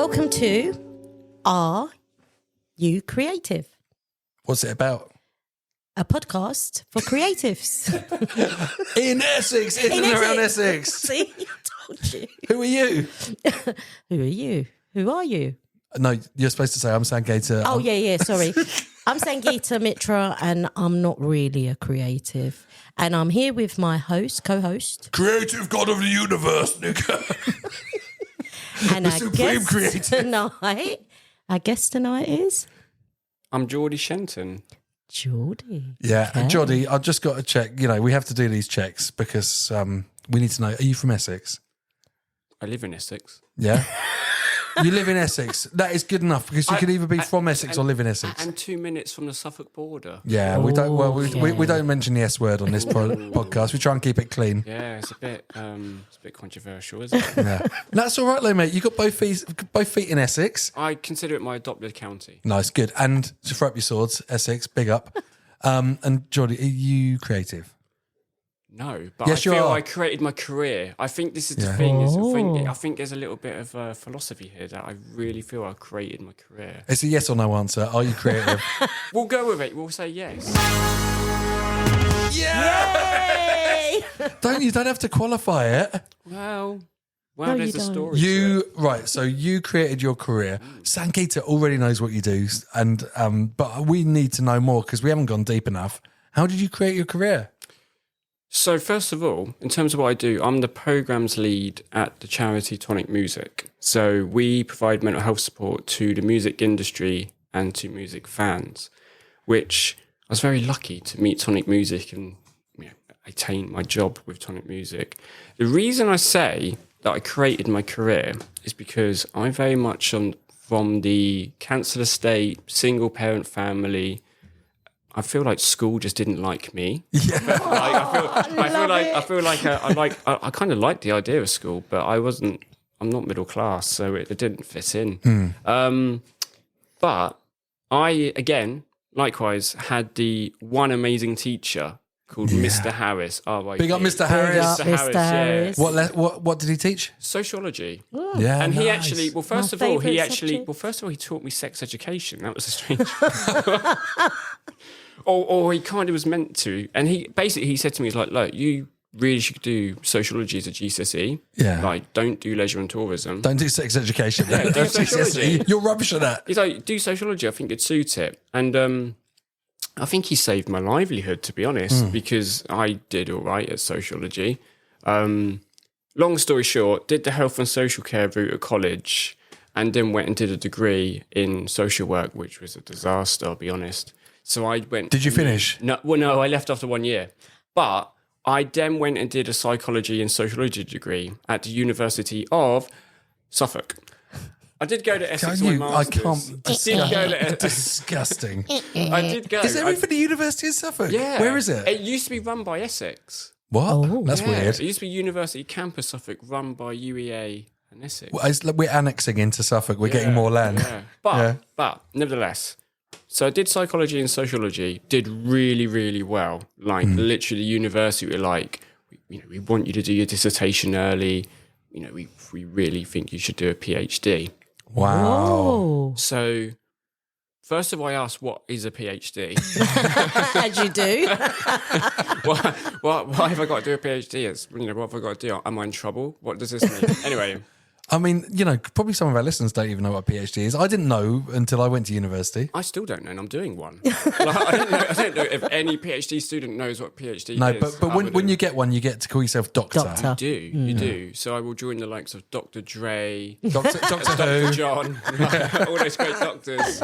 Welcome to Are You Creative? What's it about? A podcast for creatives. In Essex, in and around Essex. See, I told you. Who are you? Who are you? Who are you? No, you're supposed to say I'm Sangator. Oh, yeah, sorry. I'm Sangeeta Mitra and I'm not really a creative. And I'm here with my co-host. Creative God of the universe, nigga. And our guest tonight is? I'm Jeordie Shenton. Jeordie. Yeah, Okay. and Jeordie, I've just got to check. You know, we have to do these checks because we need to know, are you from Essex? I live in Essex. Yeah. You live in Essex. That is good enough because you could either be from Essex or live in Essex. And 2 minutes from the Suffolk border. Yeah, we don't. Well, we don't mention the S word on this podcast. We try and keep it clean. Yeah, it's a bit controversial, isn't it? Yeah, that's all right, though, mate. You got both feet in Essex. I consider it my adopted county. Nice, good. And to throw up your swords, Essex, big up. And Jeordie, are you creative? No, but Yes, I feel are. I created my career. I think this is the Yeah. thing. I think there's a little bit of philosophy here that I really feel I created my career. It's a yes or no answer. Are you creative? We'll go with it. We'll say yes. Yay! You don't have to qualify it. Well, No, there's you a don't. story. to it. Right, so you created your career. Sangeeta already knows what you do, and but we need to know more because we haven't gone deep enough. How did you create your career? So first of all, in terms of what I do, I'm the programs lead at the charity Tonic Music. So we provide mental health support to the music industry and to music fans, which I was very lucky to meet Tonic Music and attain my job with Tonic Music. The reason I say that I created my career is because I'm very much from the cancer estate, single parent family. I feel like school just didn't like me. Yeah. I kind of liked the idea of school, but I'm not middle class, so it didn't fit in. But I, again, likewise, had the one amazing teacher called Mr. Harris. Big up Mr. Harris. Mr. Harris. What did he teach? Sociology. Yeah, And nice. he actually, first of all, he taught me sex education. That was a strange or he kind of was meant to. And he said to me, he's like, look, you really should do sociology as a GCSE. Yeah. Like, don't do leisure and tourism. Don't do sex education. Yeah, do sociology. You're rubbish at that. He's like, do sociology. I think it'd suit it. And I think he saved my livelihood, to be honest, because I did all right at sociology. Long story short, did the health and social care route at college and then went and did a degree in social work, which was a disaster, I'll be honest. So I went... Did you finish? No, I left after 1 year. But I then went and did a psychology and sociology degree at the University of Suffolk. I did go to Essex for my masters. Disgusting. I did go. Is there even a university in Suffolk? Yeah. Where is it? It used to be run by Essex. What? Oh. That's Yeah, weird. It used to be University Campus Suffolk, run by UEA and Essex. We're annexing into Suffolk. We're getting more land. Yeah. But nevertheless, so I did psychology and sociology, did really, really well. Like literally university were like, we want you to do your dissertation early. We really think you should do a PhD. Wow. Oh, So first of all, I asked, what is a PhD? as you do. Why have I got to do a PhD? What have I got to do? Am I in trouble? What does this mean? Anyway. I mean, probably some of our listeners don't even know what a PhD is. I didn't know until I went to university. I still don't know, and I'm doing one. I don't know if any PhD student knows what PhD No, is. but when you get one, you get to call yourself doctor. You do. So I will join the likes of Dr. Dre, Doctor Dr. Who. John, all those great doctors.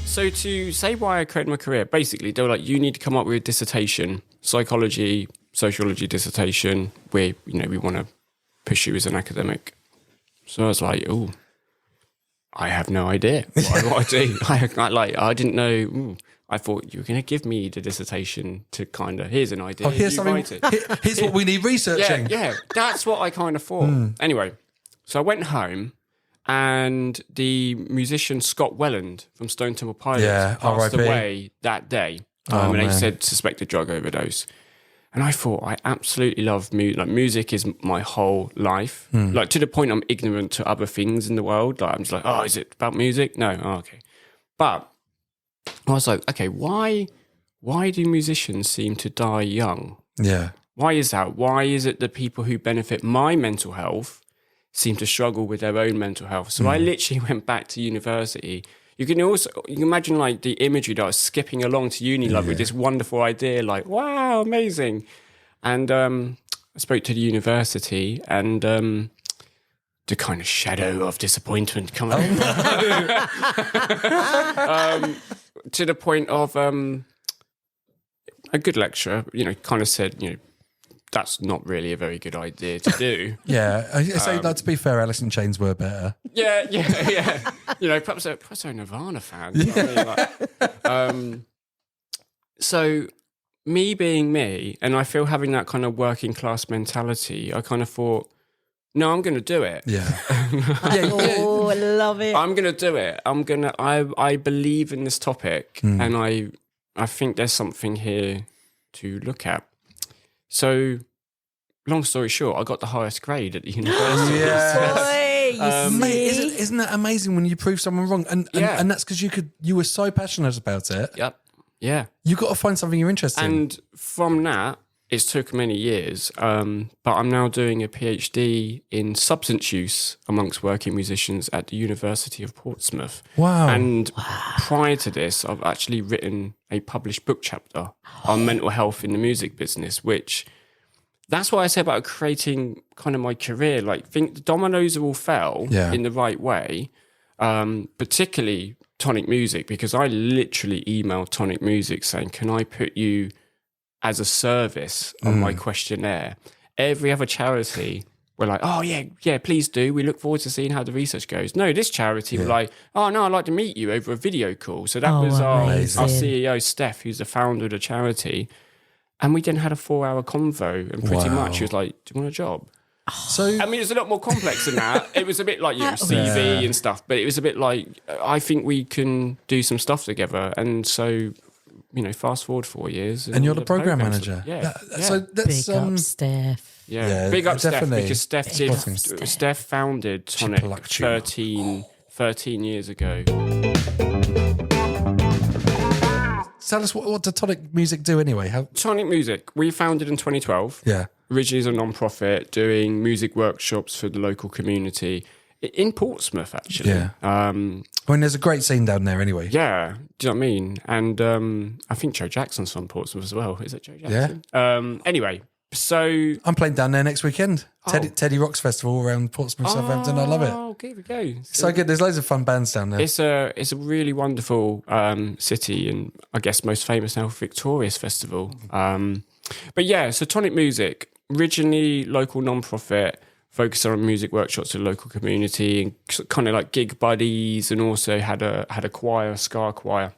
So to say why I created my career, basically they were like, you need to come up with a dissertation, psychology, sociology dissertation, where we want to push you as an academic. So I was like, oh, I have no idea what I do. I didn't know. I thought you were going to give me the dissertation to kind of, here's an idea. Oh, here's something. write it. Here's what we need researching. Yeah, that's what I kind of thought. Anyway, so I went home and the musician Scott Welland from Stone Temple Pilots passed R.I.P. away that day. And they said suspected drug overdose. And I thought, I absolutely love music. Like, music is my whole life. Like, to the point I'm ignorant to other things in the world. Like, I'm just like, oh, is it about music? No. Oh, okay. But I was like, okay, why do musicians seem to die young? Yeah. Why is that? Why is it that people who benefit my mental health seem to struggle with their own mental health? So I literally went back to university. You can imagine like the imagery that I was skipping along to uni, like with this wonderful idea, like, wow, amazing. And I spoke to the university, and the kind of shadow of disappointment coming to the point of a good lecturer, kind of said, that's not really a very good idea to do. Yeah. I say, to be fair, Alice in Chains were better. Yeah. Perhaps they're a Nirvana fan. You know what I mean? Like, so me being me, and I feel having that kind of working class mentality, I kind of thought, no, I'm going to do it. Yeah. Oh, I love it. I'm going to do it. I believe in this topic, and I think there's something here to look at. So, long story short, I got the highest grade at the university. Mate, isn't that amazing when you prove someone wrong? And that's because you were so passionate about it. Yep. Yeah. You got to find something you're interested in. And from that, it's took many years, but I'm now doing a PhD in substance use amongst working musicians at the University of Portsmouth. Wow. And prior to this, I've actually written a published book chapter on mental health in the music business, which that's what I say about creating kind of my career. Like, think the dominoes all fell in the right way, particularly Tonic Music, because I literally emailed Tonic Music saying, can I put you as a service on my questionnaire? Every other charity were like, oh yeah, please do. We look forward to seeing how the research goes. No, this charity were like, oh no, I'd like to meet you over a video call. So that was our CEO, Steph, who's the founder of the charity. And we then had a 4-hour convo, and pretty much he was like, do you want a job? So I mean, it's a lot more complex than that. It was a bit like, CV and stuff, but it was a bit like, I think we can do some stuff together. And so, fast forward 4 years. And you're the program manager. Yeah. So that's Big up, Steph. Yeah, big up Steph, because Steph founded Tonic 13 years ago. Tell us, what does Tonic Music do anyway? Tonic Music, we founded in 2012. Yeah. Originally as a non-profit, doing music workshops for the local community in Portsmouth, actually. Yeah. I mean, there's a great scene down there anyway. Yeah, do you know what I mean? And I think Joe Jackson's from Portsmouth as well. Is it Joe Jackson? Yeah. Anyway, so I'm playing down there next weekend. Teddy Rocks Festival around Portsmouth, Southampton. I love it. Oh, here we go. So good. There's loads of fun bands down there. It's a really wonderful city, and I guess most famous now, Victorious Festival. But yeah, so Tonic Music, originally local non-profit, focused on music workshops to the local community, and kind of like gig buddies, and also had a choir, a ska choir.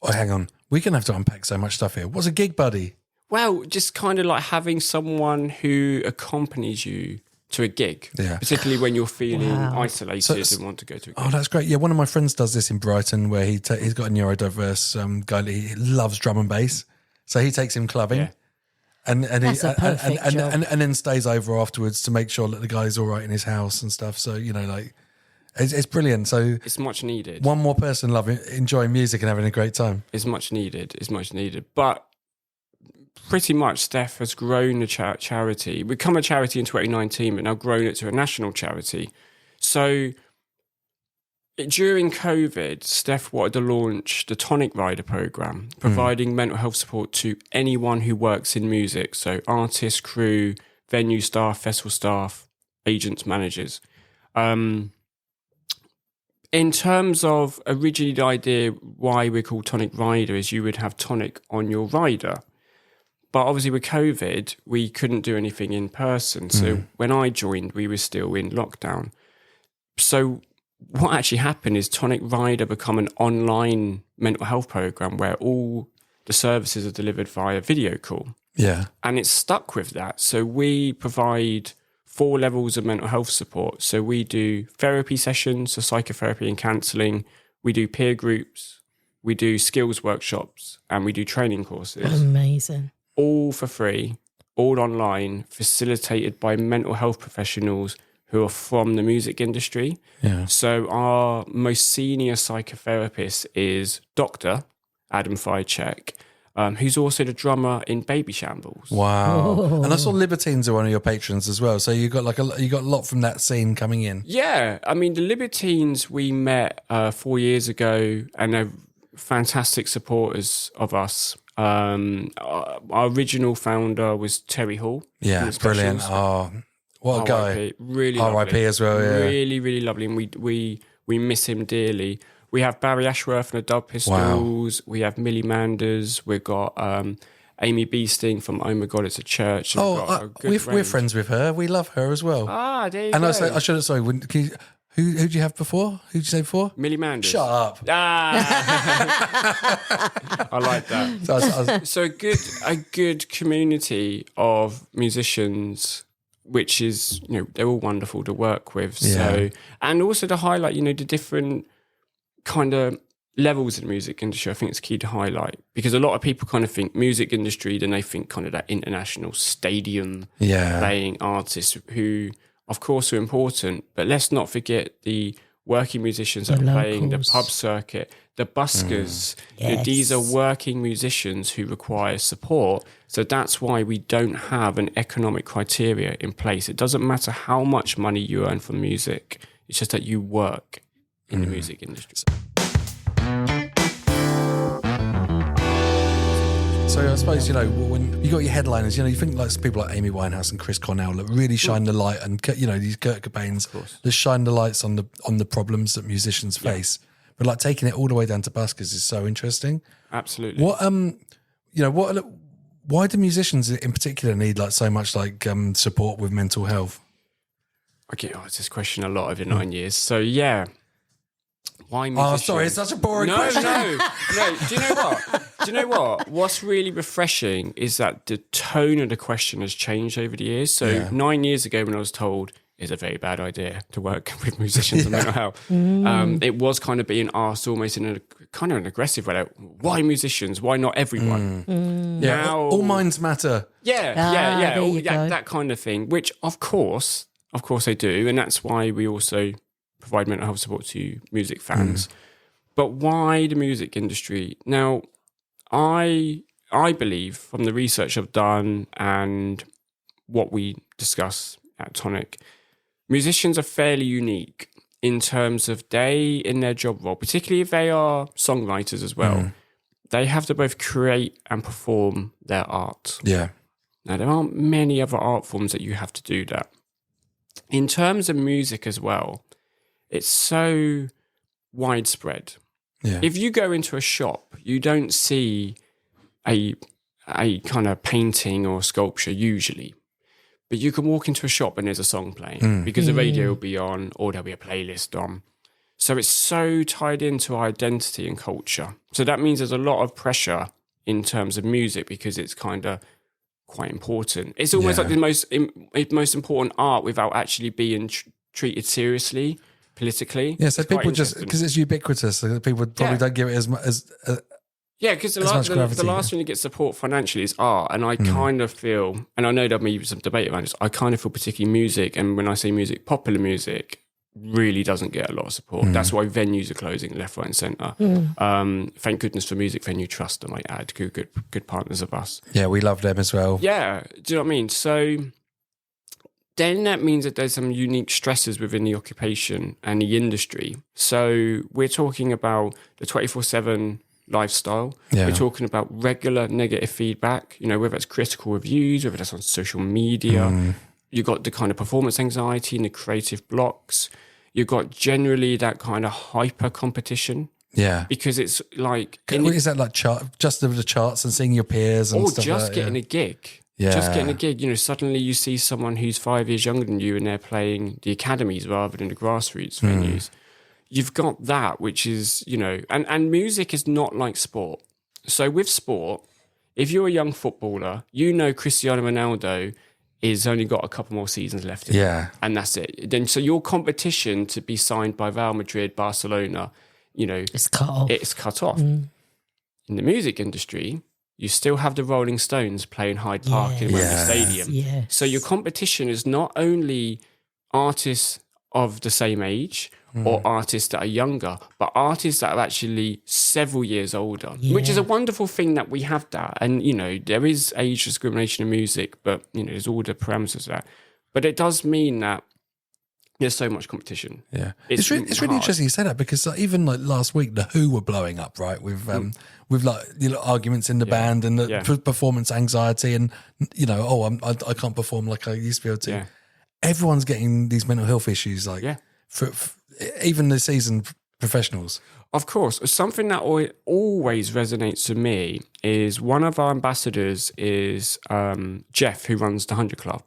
Oh, hang on. We're going to have to unpack so much stuff here. What's a gig buddy? Well, just kind of like having someone who accompanies you to a gig, particularly when you're feeling isolated and want to go to a gig. Oh, that's great. Yeah, one of my friends does this in Brighton, where he's got a neurodiverse guy. He loves drum and bass, so he takes him clubbing. Yeah. And then stays over afterwards to make sure that the guy's all right in his house and stuff. So, it's brilliant. So it's much needed. One more person enjoying music and having a great time. It's much needed. But pretty much Steph has grown the charity, become a charity in 2019, but now grown it to a national charity. So during COVID, Steph wanted to launch the Tonic Rider program, providing mental health support to anyone who works in music. So artists, crew, venue staff, festival staff, agents, managers. In terms of originally the idea why we're called Tonic Rider is you would have tonic on your rider. But obviously with COVID, we couldn't do anything in person. So when I joined, we were still in lockdown. So what actually happened is Tonic Rider become an online mental health program where all the services are delivered via video call. Yeah. And it's stuck with that. So we provide 4 levels of mental health support. So we do therapy sessions, so psychotherapy and counselling. We do peer groups. We do skills workshops, and we do training courses. Amazing. All for free. all online, facilitated by mental health professionals who are from the music industry. Yeah. So our most senior psychotherapist is Dr. Adam Fajcek, who's also the drummer in Baby Shambles. Wow. And I saw Libertines are one of your patrons as well. So you got a lot from that scene coming in. Yeah. I mean, the Libertines we met 4 years ago, and they're fantastic supporters of us. Our original founder was Terry Hall. Yeah, brilliant. Oh, what a guy. Really R.I.P. lovely. as well, yeah. Really, really lovely. And we miss him dearly. We have Barry Ashworth and the Dub Pistols. Wow. We have Millie Manders. We've got Amy Beesting from Oh My God, It's a Church. We're friends with her. We love her as well. Ah, there you go. And I should have, sorry, who did you have before? Who did you say before? Millie Manders. Shut up. Ah. I like that. So a good community of musicians, which is, they're all wonderful to work with. Yeah. So, and also to highlight, the different kind of levels in the music industry, I think it's key to highlight, because a lot of people kind of think music industry, then they think kind of that international stadium playing artists who, of course, are important, but let's not forget the working musicians that are playing the pub circuit, the buskers. Yes. These are working musicians who require support. So that's why we don't have an economic criteria in place. It doesn't matter how much money you earn from music. It's just that you work in the music industry. So I suppose, when you got your headliners, you think like people like Amy Winehouse and Chris Cornell that really shine the light, and these Kurt Cobains that shine the lights on the problems that musicians face. But like taking it all the way down to buskers is so interesting. Absolutely. Why do musicians in particular need like so much like support with mental health? I get asked this question a lot over 9 years. So yeah. Why musicians? Oh, sorry, it's such a boring question. No. Do you know what? What's really refreshing is that the tone of the question has changed over the years. So 9 years ago when I was told it's a very bad idea to work with musicians and mental health, it was kind of being asked almost in a kind of an aggressive way. Like, why musicians? Why not everyone? Now, all minds matter. That kind of thing, which of course they do. And that's why we also provide mental health support to music fans. But why the music industry? Now, I believe from the research I've done and what we discuss at Tonic, musicians are fairly unique in terms of in their job role, particularly if they are songwriters as well, they have to both create and perform their art. Yeah. Now, there aren't many other art forms that you have to do that. In terms of music as well, it's so widespread. Yeah. If you go into a shop, you don't see a kind of painting or sculpture usually. But you can walk into a shop and there's a song playing because the radio will be on or there'll be a playlist on. So it's so tied into our identity and culture. So that means there's a lot of pressure in terms of music because it's kind of quite important. It's almost like the most important art without actually being treated seriously politically. Yeah, so it's people just, because it's ubiquitous, so people probably don't give it as much as... because the last thing to get support financially is art, and I kind of feel, and I know there'll be some debate around this, I kind of feel particularly music, and when I say music, popular music really doesn't get a lot of support. That's why venues are closing left, right and centre. Thank goodness for Music Venue Trust, I might add, good partners of us. Yeah, we love them as well. Yeah, do you know what I mean? So then that means that there's some unique stresses within the occupation and the industry. So we're talking about the 24/7 lifestyle. We're talking about regular negative feedback, whether it's critical reviews, whether that's on social media. You've got the kind of performance anxiety and the creative blocks. You've got generally that kind of hyper competition. Yeah. Because it's like... Is that like just the charts and seeing your peers and stuff like that? Or just getting a gig. Yeah. Just getting a gig. Suddenly you see someone who's 5 years younger than you and they're playing the academies rather than the grassroots venues. You've got that, which is, and music is not like sport. So with sport, if you're a young footballer, Cristiano Ronaldo is only got a couple more seasons left in him, and that's it. Then so your competition to be signed by Real Madrid, Barcelona, it's cut off. In the music industry, you still have the Rolling Stones playing Hyde Park in Wembley Stadium. Yes. So your competition is not only artists of the same age or artists that are younger, but artists that are actually several years older, which is a wonderful thing that we have that. And, there is age discrimination in music, but, there's all the parameters of that. But it does mean that there's so much competition. Yeah. It's really interesting you say that, because even like last week, The Who were blowing up, right? With like, arguments in the band and the performance anxiety and, I can't perform like I used to be able to. Yeah. Everyone's getting these mental health issues, like for even the seasoned professionals. Of course. Something that always resonates with me is one of our ambassadors is Jeff, who runs the 100 Club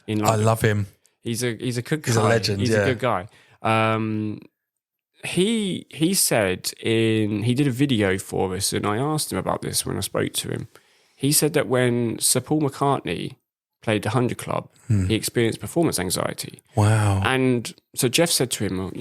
in London. I love him. He's a good guy. He's a legend. He's a good guy. He said he did a video for us, and I asked him about this when I spoke to him. He said that when Sir Paul McCartney played the 100 Club, he experienced performance anxiety. Wow. And so Jeff said to him,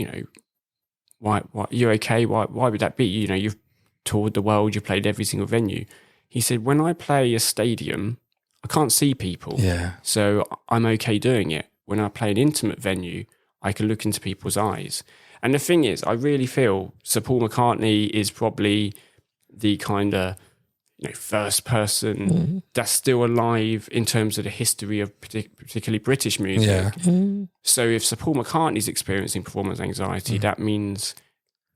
why you okay? Why would that be? You've toured the world, you've played every single venue. He said, when I play a stadium, I can't see people. Yeah. So I'm okay doing it. When I play an intimate venue, I can look into people's eyes. And the thing is, I really feel Sir Paul McCartney is probably the kind of first person that's still alive in terms of the history of particularly British music. Yeah. So if Sir Paul McCartney's experiencing performance anxiety, that means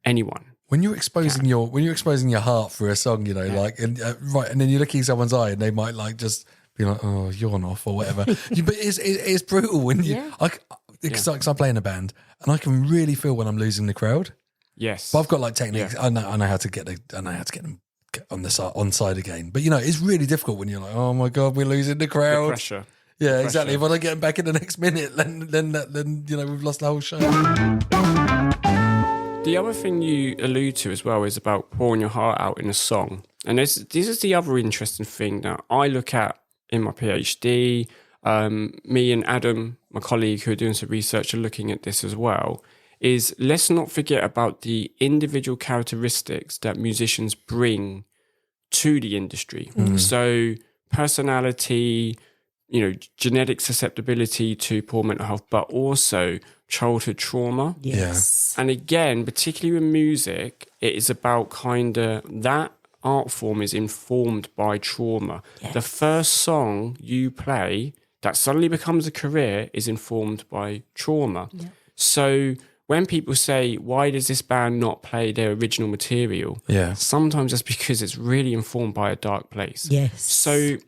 anyone. When you're exposing your heart for a song, like and then you look in someone's eye and they might like just be like, oh, yawn off or whatever. But it's brutal when you. Because I play in a band and I can really feel when I'm losing the crowd. Yes, but I've got like techniques. Yeah. I know how to get them on the side again. But it's really difficult when you're like, oh my god, we're losing the crowd. The pressure. Yeah, exactly. If I don't get them back in the next minute, then we've lost the whole show. The other thing you allude to as well is about pouring your heart out in a song, and this is the other interesting thing that I look at in my PhD. Me and Adam, my colleague who are doing some research, are looking at this as well, is let's not forget about the individual characteristics that musicians bring to the industry. So personality, genetic susceptibility to poor mental health, but also childhood trauma. Yes. And again, particularly with music, it is about that art form is informed by trauma. Yes. The first song you play that suddenly becomes a career is informed by trauma. Yeah. So when people say, why does this band not play their original material? Yeah. Sometimes that's because it's really informed by a dark place. Yes. So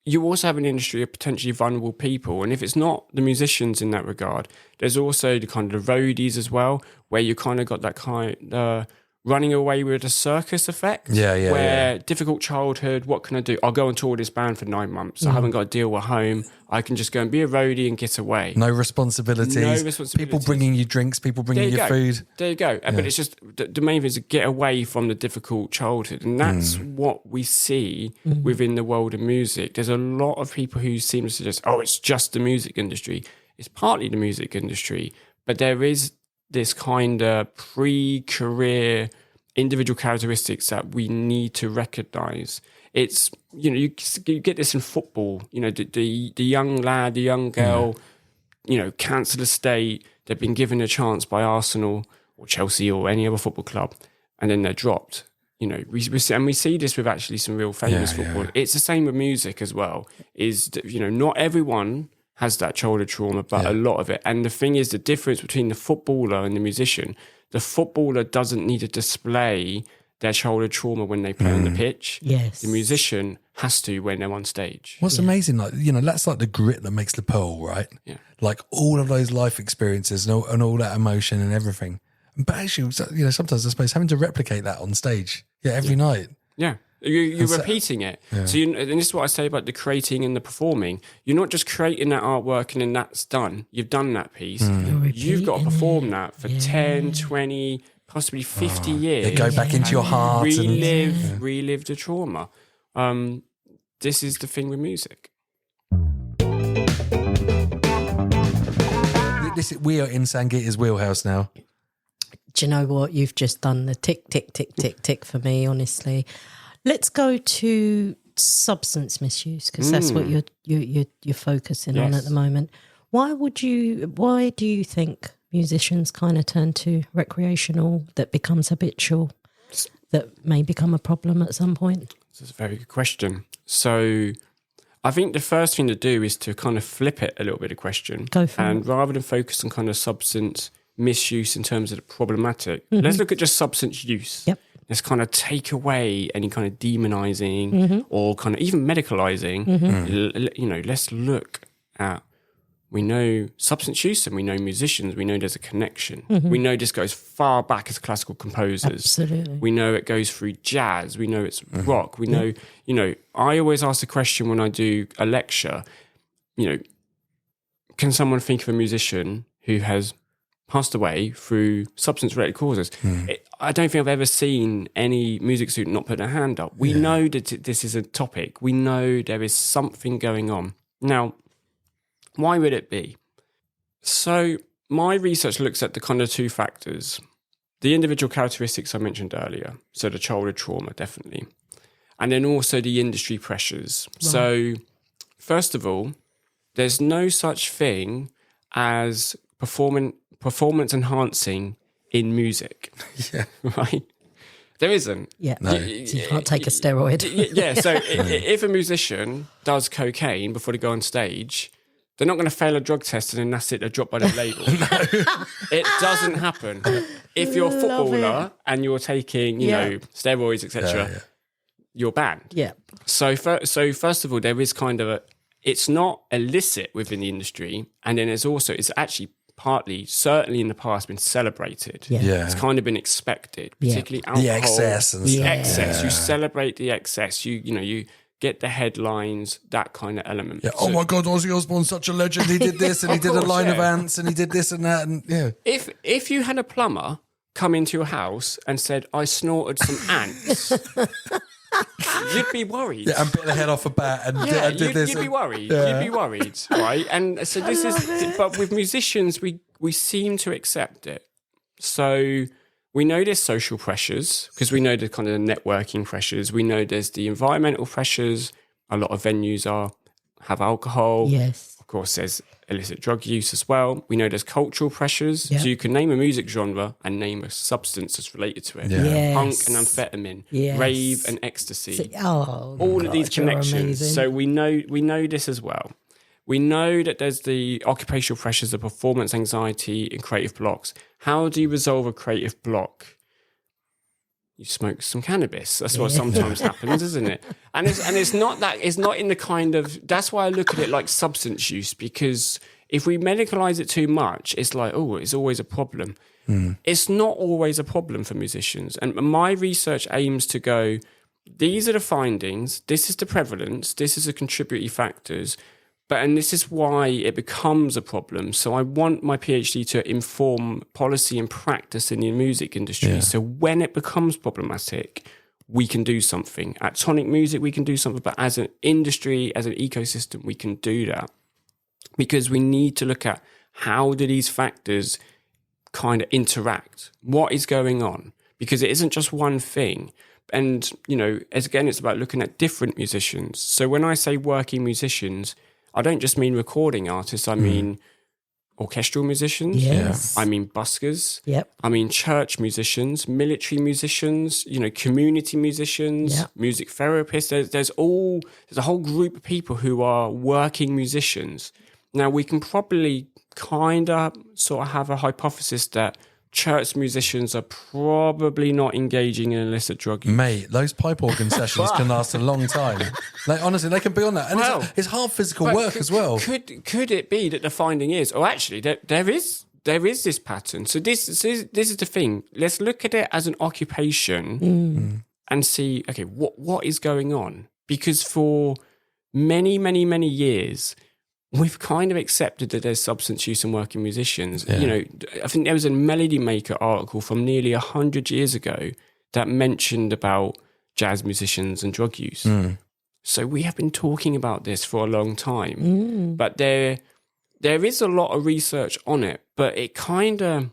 you also have an industry of potentially vulnerable people. And if it's not the musicians in that regard, there's also the kind of roadies as well, where you kind of got that kind of running away with a circus effect. Where difficult childhood, what can I do? I'll go and tour this band for 9 months. I haven't got to deal at home. I can just go and be a roadie and get away. No responsibilities. People bringing you drinks, people bringing you food. There you go. Yeah. But it's just, the main thing is to get away from the difficult childhood. And that's what we see within the world of music. There's a lot of people who seem to suggest, it's just the music industry. It's partly the music industry, but there is this kind of pre-career individual characteristics that we need to recognize. It's, you get this in football, the young lad, the young girl, cancel a state, they've been given a chance by Arsenal or Chelsea or any other football club, and then they're dropped. We see this with actually some real famous football. It's the same with music as well, is that, not everyone has that childhood trauma, but a lot of it. And the thing is, the difference between the footballer and the musician, the footballer doesn't need to display their childhood trauma when they play on the pitch. Yes. The musician has to when they're on stage. What's amazing, that's like the grit that makes the pearl, right? Yeah. Like all of those life experiences and all that emotion and everything. But actually, sometimes I suppose having to replicate that on stage, every night. Yeah. You're repeating it. Yeah. So and this is what I say about the creating and the performing. You're not just creating that artwork and then that's done. You've done that piece. You've got to perform that for 10, 20, possibly 50 years. Go back into your heart. Relive the trauma. This is the thing with music. We are in Sangeeta's wheelhouse now. Do you know what? You've just done the tick, tick, tick, tick, tick for me, honestly. Let's go to substance misuse, because that's what you're focusing on at the moment. Why do you think musicians kind of turn to recreational that becomes habitual, that may become a problem at some point? That's a very good question. So I think the first thing to do is to kind of flip it a little bit of question. Go for and it. Rather than focus on kind of substance misuse in terms of the problematic, let's look at just substance use. Yep. Let's kind of take away any kind of demonizing or kind of even medicalizing. Let's look at, we know substance use and we know musicians, we know there's a connection. We know this goes far back as classical composers. Absolutely. We know it goes through jazz. We know it's rock. We know, I always ask the question when I do a lecture, can someone think of a musician who has passed away through substance-related causes? I don't think I've ever seen any music student not put their hand up. We know that this is a topic. We know there is something going on. Now, why would it be? So my research looks at the kind of two factors. The individual characteristics I mentioned earlier. So the childhood trauma, definitely. And then also the industry pressures. Right. So first of all, there's no such thing as performance enhancing in music. Right? There isn't. Yeah. No. You can't take a steroid. So if a musician does cocaine before they go on stage, they're not going to fail a drug test and then that's it, they're dropped by the label. It doesn't happen. If you're a footballer and you're taking, steroids, etc., you're banned. Yeah. So first of all, there is kind of it's not illicit within the industry, and then it's actually partly, certainly in the past, been celebrated. It's kind of been expected, particularly alcohol. The excess and stuff. Excess. You celebrate the excess. You get the headlines, that kind of element. Yeah. Oh my God, Ozzy Osbourne's such a legend. He did this and he did a line of ants and he did this and that. And If you had a plumber come into your house and said, I snorted some ants, you'd be worried. Yeah, and bit the head off a bat and did this. You'd be worried. You'd be worried, right? And so this is, but with musicians, we seem to accept it. So we know there's social pressures because we know the kind of networking pressures. We know there's the environmental pressures. A lot of venues have alcohol. Yes. Of course, there's illicit drug use as well. We know there's cultural pressures. Yep. So you can name a music genre and name a substance that's related to it. Yeah. Yes. Punk and amphetamine, rave and ecstasy. All of these connections. So we know this as well. We know that there's the occupational pressures of performance anxiety and creative blocks. How do you resolve a creative block? You smoke some cannabis. That's what sometimes happens, isn't it? And it's not that. It's not in the kind of. That's why I look at it like substance use, because if we medicalize it too much, it's like, oh, it's always a problem. It's not always a problem for musicians. And my research aims to go, these are the findings. This is the prevalence. This is the contributory factors. And this is why it becomes a problem. So I want my PhD to inform policy and practice in the music industry. Yeah. So when it becomes problematic, we can do something. At Tonic Music, we can do something. But as an industry, as an ecosystem, we can do that. Because we need to look at how do these factors kind of interact? What is going on? Because it isn't just one thing. And, it's about looking at different musicians. So when I say working musicians, I don't just mean recording artists. I mean orchestral musicians. Yes. I mean buskers. Yep. I mean church musicians, military musicians, community musicians, music therapists. There's a whole group of people who are working musicians. Now, we can probably kind of sort of have a hypothesis that church musicians are probably not engaging in illicit drug use. Mate, those pipe organ sessions can last a long time. Like, honestly, they can be on that. And it's hard physical work as well. Could it be that the finding is, actually, there is this pattern. So this is the thing. Let's look at it as an occupation and see, okay, what is going on? Because for many, many, many years, we've kind of accepted that there's substance use in working musicians. Yeah. I think there was a Melody Maker article from nearly 100 years ago that mentioned about jazz musicians and drug use. So we have been talking about this for a long time. But there is a lot of research on it, but it kind of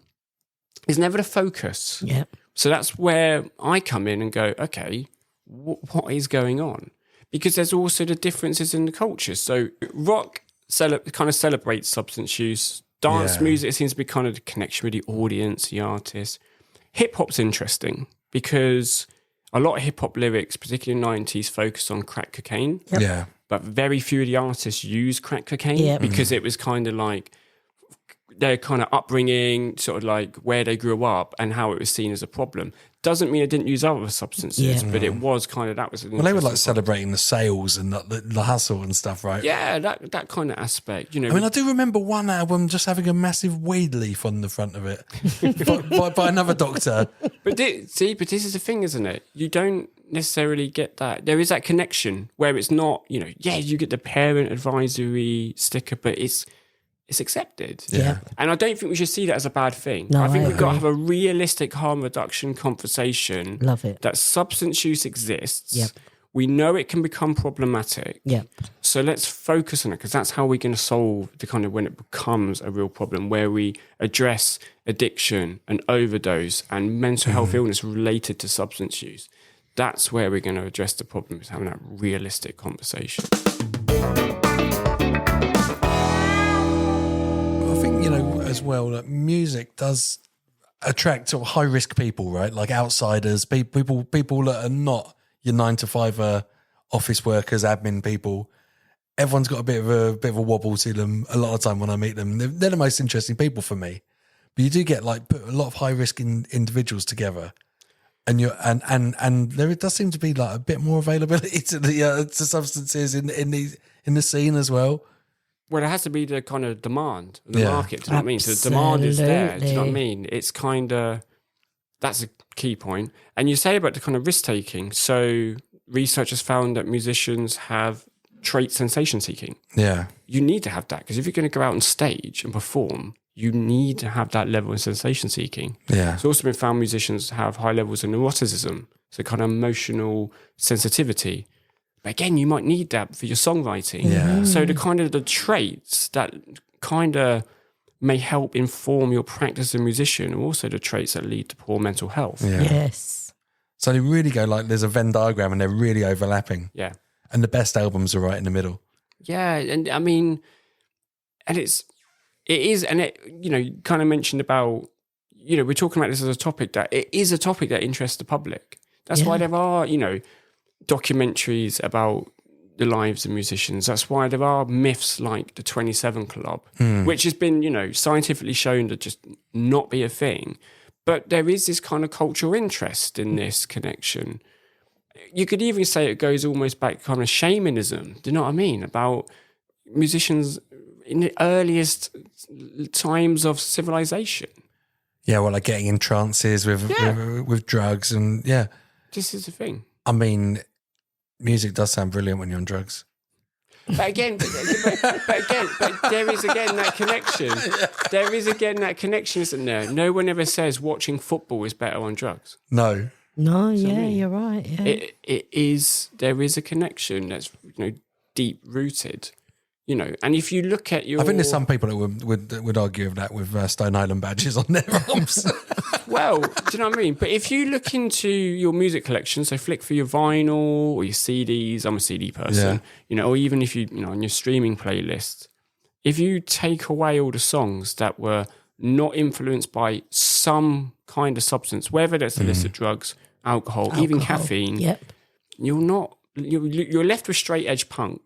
is never the focus. Yeah. So that's where I come in and go, okay, what is going on? Because there's also the differences in the culture. So rock kind of celebrates substance use. Dance music seems to be kind of the connection with the audience, the artist. Hip hop's interesting because a lot of hip hop lyrics, particularly in the 90s, focus on crack cocaine. Yep. Yeah. But very few of the artists use crack cocaine because it was kind of like their kind of upbringing, sort of like where they grew up and how it was seen as a problem. Doesn't mean they didn't use other substances, but it was kind of, that was an Well, they were like celebrating the sales and the hustle and stuff, right? Yeah, that kind of aspect, you know. I mean, I do remember one album just having a massive weed leaf on the front of it by another doctor. But this is the thing, isn't it? You don't necessarily get that. There is that connection where it's not, you know, you get the parent advisory sticker, but it's accepted. Yeah. And I don't think we should see that as a bad thing. No, I think I we've got to agree. have a realistic harm reduction conversation. Love it. That substance use exists. Yep. We know it can become problematic. Yep. So let's focus on it, because that's how we're going to solve the kind of when it becomes a real problem, where we address addiction and overdose and mental health illness related to substance use. That's where we're going to address the problem, is having that realistic conversation. I think, you know, as well, that music does attract sort of high risk people, right? Like outsiders, people that are not your 9-to-5 office workers, admin people. Everyone's got a bit of a wobble to them. A lot of time when I meet them, they're the most interesting people for me. But you do get like put a lot of high risk individuals together, and there does seem to be like a bit more availability to the to substances in the scene as well. Well, there has to be the kind of demand, the Yeah. market. Do you know what I mean? So the demand is there. Do you know what I Absolutely. mean? It's kind of, that's a key point. And you say about the kind of risk taking. So research has found that musicians have trait sensation seeking. Yeah. You need to have that, because if you're going to go out on stage and perform, you need to have that level of sensation seeking. Yeah. It's also been found musicians have high levels of neuroticism, so kind of emotional sensitivity. But again, you might need that for your songwriting. Yeah. So the kind of the traits that kind of may help inform your practice as a musician are also the traits that lead to poor mental health. Yeah. Yes. So they really go like there's a Venn diagram and they're really overlapping. Yeah. And the best albums are right in the middle. Yeah. And I mean, and it is, and it, you know, you kind of mentioned about, you know, we're talking about this as a topic that it is a topic that interests the public. That's why there are, you know, documentaries about the lives of musicians. That's why there are myths like the 27 Club, which has been, you know, scientifically shown to just not be a thing. But there is this kind of cultural interest in this connection. You could even say it goes almost back kind of shamanism. Do you know what I mean? About musicians in the earliest times of civilization. Yeah, well, like getting in trances with drugs and This is the thing. I mean, music does sound brilliant when you're on drugs. But again, but there is again that connection. There is again that connection, isn't there? No one ever says watching football is better on drugs. No. No, what I yeah, mean? you're right. Yeah. It is. There is a connection that's, you know, deep rooted. You know, and if you look at your, I think there's some people that would argue with that with Stone Island badges on their arms. well, do you know what I mean? But if you look into your music collection, so flick for your vinyl or your CDs, I'm a CD person, you know, or even if you know, on your streaming playlist, if you take away all the songs that were not influenced by some kind of substance, whether that's illicit drugs, alcohol, even caffeine, you're left with straight edge punk.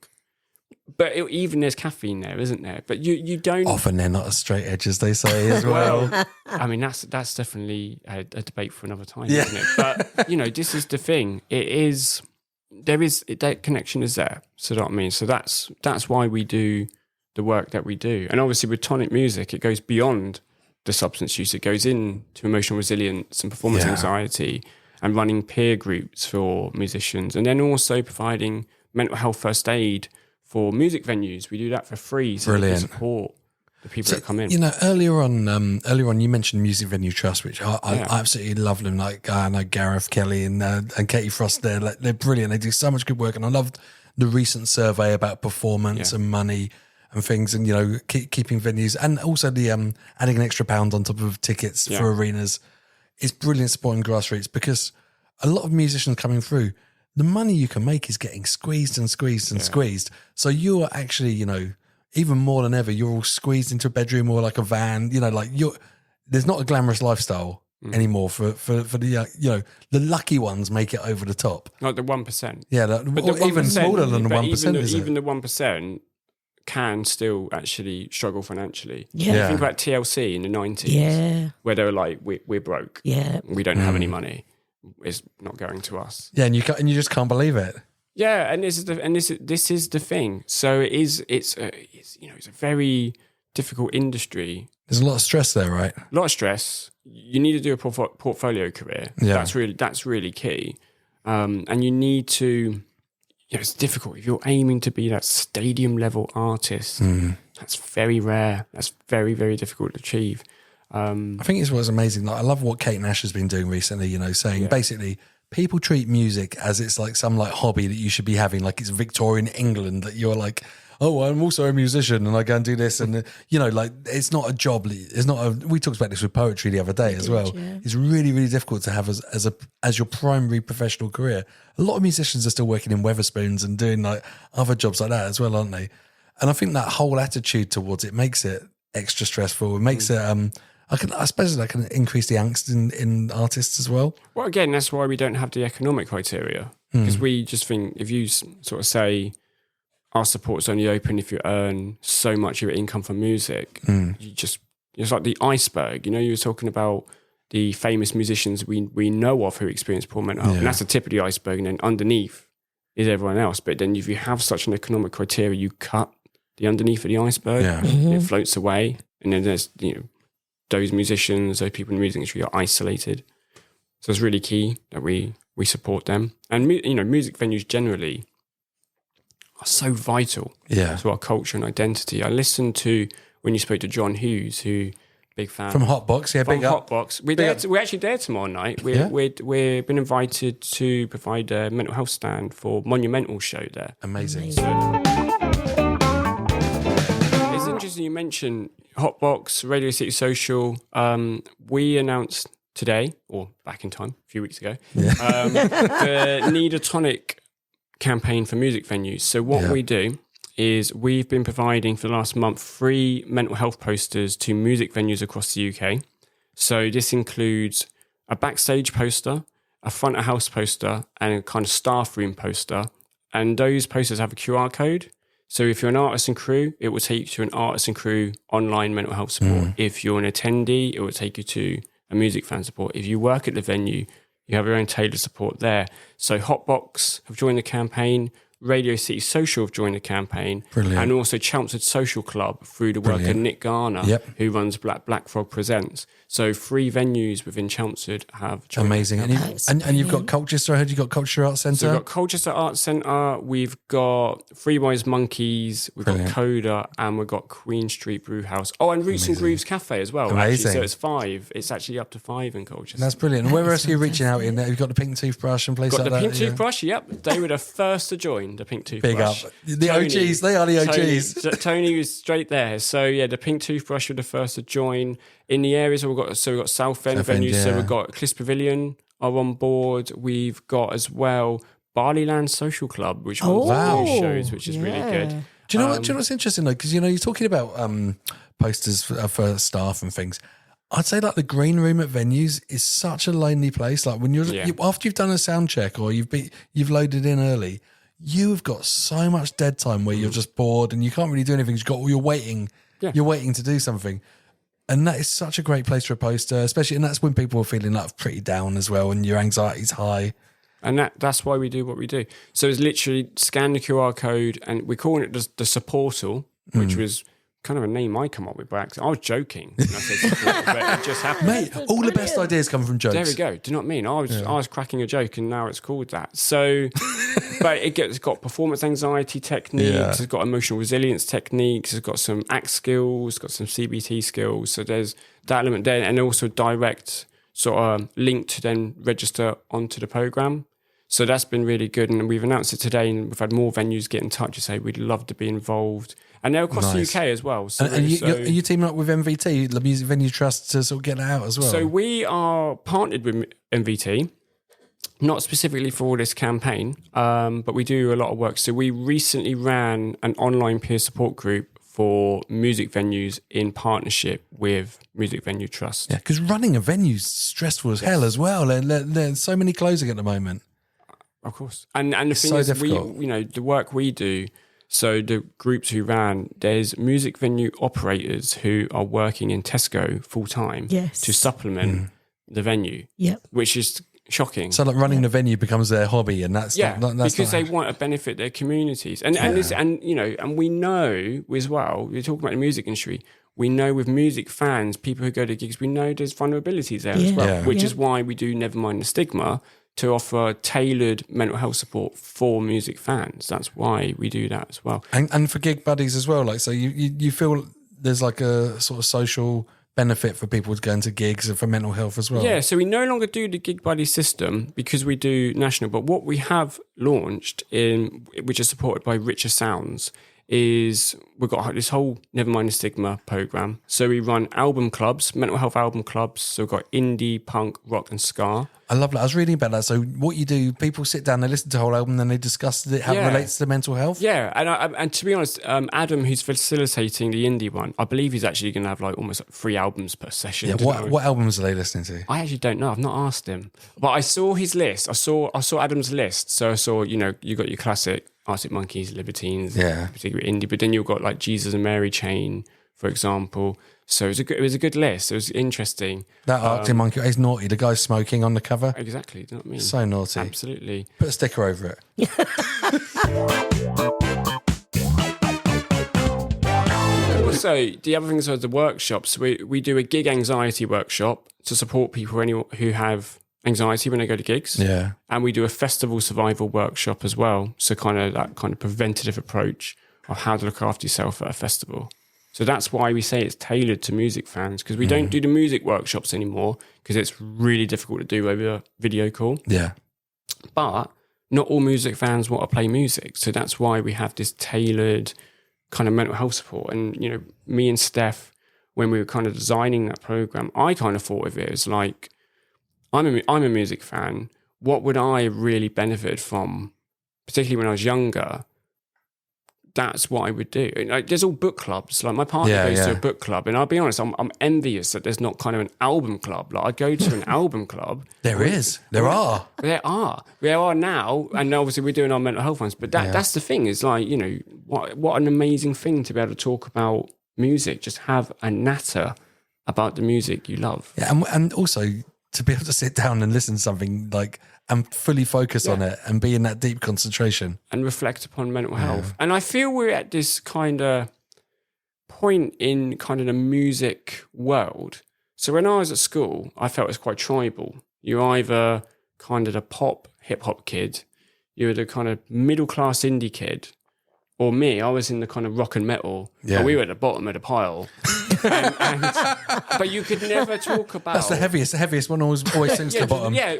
But even there's caffeine there, isn't there? But you don't. Often they're not as straight edge as they say as well. I mean, that's definitely a debate for another time, isn't it? But, you know, this is the thing. That connection is there. So you know what I mean? So that's why we do the work that we do. And obviously with tonic music, it goes beyond the substance use. It goes into emotional resilience and performance anxiety and running peer groups for musicians. And then also providing mental health first aid for music venues. We do that for free, so we can support the people that come in. You know, earlier on, you mentioned Music Venue Trust, which I absolutely love them. Like I know Gareth Kelly and Katie Frost. They're brilliant. They do so much good work, and I loved the recent survey about performance and money and things, and you know, keeping venues, and also the adding an extra £1 on top of tickets for arenas. It's brilliant supporting grassroots, because a lot of musicians coming through, the money you can make is getting squeezed and squeezed and squeezed. So you're actually, even more than ever, you're all squeezed into a bedroom or like a van, there's not a glamorous lifestyle anymore for the, the lucky ones make it over the top. Like the 1%. Yeah. Even smaller than the 1%. Even the 1% can still actually struggle financially. Yeah. Think about TLC in the 90s, where they were like, we're broke. Yeah. We don't have any money. It's not going to us. Yeah, and you just can't believe it. Yeah, and this is the thing. So it's a very difficult industry. There's a lot of stress there, right? A lot of stress. You need to do a portfolio career. Yeah. That's really key. And you need to. It's difficult if you're aiming to be that stadium level artist. That's very rare. That's very, very difficult to achieve. I think it's what's amazing. Like, I love what Kate Nash has been doing recently, saying basically people treat music as it's like some like hobby that you should be having, like it's Victorian England, that you're like, oh, I'm also a musician and I go and do this. And, like it's not a job. It's not we talked about this with poetry the other day as well. Yeah. It's really, really difficult to have as your primary professional career. A lot of musicians are still working in Weatherspoons and doing like other jobs like that as well, aren't they? And I think that whole attitude towards it makes it extra stressful. It makes it, I suppose that can increase the angst in artists as well. Well, again, that's why we don't have the economic criteria, because we just think if you sort of say our support's only open if you earn so much of your income from music, it's like the iceberg. You were talking about the famous musicians we know of who experience poor mental health, and that's the tip of the iceberg, and then underneath is everyone else. But then if you have such an economic criteria, you cut the underneath of the iceberg, and it floats away, and then there's those musicians, those people in the music industry are isolated. So it's really key that we support them. And, music venues generally are so vital to our culture and identity. I listened to when you spoke to John Hughes, who big fan. From Hotbox, from Hotbox. We're actually there tomorrow night. We've been invited to provide a mental health stand for Monumental show there. Amazing. It's interesting you mentioned Hotbox, Radio City Social. We announced today, or back in time, a few weeks ago, the Need a Tonic campaign for music venues. So what we do is we've been providing for the last month free mental health posters to music venues across the UK. So this includes a backstage poster, a front of house poster, and a kind of staff room poster. And those posters have a QR code. So if you're an artist and crew, it will take you to an artist and crew online mental health support. If you're an attendee, it will take you to a music fan support. If you work at the venue, you have your own tailored support there. So Hotbox have joined the campaign, Radio City Social have joined the campaign, and also Chelmsford Social Club through the work of Nick Garner, who runs Black Frog Presents. So 3 venues within Chelmsford have joined. Amazing. And you've got Colchester, I heard you've got Colchester Arts Centre. So we've got Colchester Arts Centre, we've got Three Wise Monkeys, we've got Coda, and we've got Queen Street Brewhouse. Oh, and Roots and Grooves Cafe as well. Amazing. Actually. So it's 5. It's actually up to 5 in Colchester. That's brilliant. And where else are you reaching out in there? You've got the Pink Toothbrush and places like that. Got the Pink Toothbrush, They were the first to join the Pink Toothbrush. Big up. The OGs, they are the OGs. Tony was straight there. So the Pink Toothbrush were the first to join. In the areas we've got Southend venues, so we've got Cliss Pavilion are on board. We've got as well Barleyland Social Club, which runs shows, which is really good. Do you know what's interesting though? Because you're talking about posters for staff and things. I'd say like the green room at venues is such a lonely place. Like when after you've done a sound check or you've loaded in early, you've got so much dead time where you're just bored and you can't really do anything. You're waiting to do something. And that is such a great place for a poster, especially, and that's when people are feeling like pretty down as well and your anxiety's high. And that's why we do what we do. So it's literally scan the QR code, and we're calling it the Supportal, which was kind of a name I come up with by accident. I was joking when I said support, but it just happened. Mate, all the best ideas come from jokes. There we go. Do you know what I mean? I was cracking a joke, and now it's called that. So, but it's got performance anxiety techniques. It's got emotional resilience techniques. It's got some ACT skills. It's got some CBT skills. So there's that element there, and also direct sort of link to then register onto the program. So that's been really good, and we've announced it today, and we've had more venues get in touch and say we'd love to be involved. And they're across the UK as well. So, are you teaming up with MVT, the Music Venue Trust, to sort of get that out as well? So we are partnered with MVT. Not specifically for this campaign, but we do a lot of work. So we recently ran an online peer support group for music venues in partnership with Music Venue Trust. Yeah, because running a venue's stressful as hell as well. There's so many closing at the moment. Of course. And the thing is, difficult. The work we do, so the groups who ran, there's music venue operators who are working in Tesco full-time to supplement the venue, which is shocking. So like running the venue becomes their hobby, and that's because they want to benefit their communities, and we know as well. We're talking about the music industry. We know with music fans, people who go to gigs, we know there's vulnerabilities there as well, which is why we do Never Mind the Stigma to offer tailored mental health support for music fans. That's why we do that as well, and for gig buddies as well. Like, so you feel there's like a sort of social benefit for people going to gigs and for mental health as well. Yeah, so we no longer do the gig buddy system because we do national, but what we have launched which is supported by Richer Sounds, is we've got this whole Never Mind the Stigma program. So we run album clubs, mental health album clubs. So we've got indie, punk, rock and ska. I love that. I was reading about that. So what you do, people sit down, they listen to the whole album, then they discuss how it relates to mental health. Yeah, and to be honest, Adam, who's facilitating the indie one, I believe he's actually going to have like almost 3 albums per session. Yeah, what albums are they listening to? I actually don't know. I've not asked him, but I saw his list. I saw Adam's list. So I saw, you got your classic Arctic Monkeys, Libertines, particularly indie, but then you've got like Jesus and Mary Chain, for example. So it was a good list. It was interesting. That Arctic Monkey is naughty. The guy's smoking on the cover. Exactly. Do you know what I mean? So naughty. Absolutely. Put a sticker over it. Also, the other things are the workshops. We do a gig anxiety workshop to support people who have anxiety when they go to gigs. Yeah. And we do a festival survival workshop as well. So that kind of preventative approach of how to look after yourself at a festival. So that's why we say it's tailored to music fans, because we don't do the music workshops anymore because it's really difficult to do over a video call. Yeah. But not all music fans want to play music. So that's why we have this tailored kind of mental health support. And, me and Steph, when we were kind of designing that program, I kind of thought of it as like, I'm a music fan. What would I really benefit from, particularly when I was younger? That's what I would do. Like, there's all book clubs. Like my partner goes to a book club, and I'll be honest, I'm envious that there's not kind of an album club. Like I go to an album club. There are now, and obviously we're doing our mental health ones. But that's the thing. Is like what an amazing thing to be able to talk about music. Just have a natter about the music you love. Yeah, and also to be able to sit down and listen to something like and fully focus on it and be in that deep concentration. And reflect upon mental health. And I feel we're at this kind of point in kind of the music world. So when I was at school, I felt it was quite tribal. You're either kind of the pop, hip-hop kid, you're the kind of middle-class indie kid, or me, I was in the kind of rock and metal. Yeah. We were at the bottom of the pile. But you could never talk about... That's the heaviest one always sinks to the bottom. Yeah,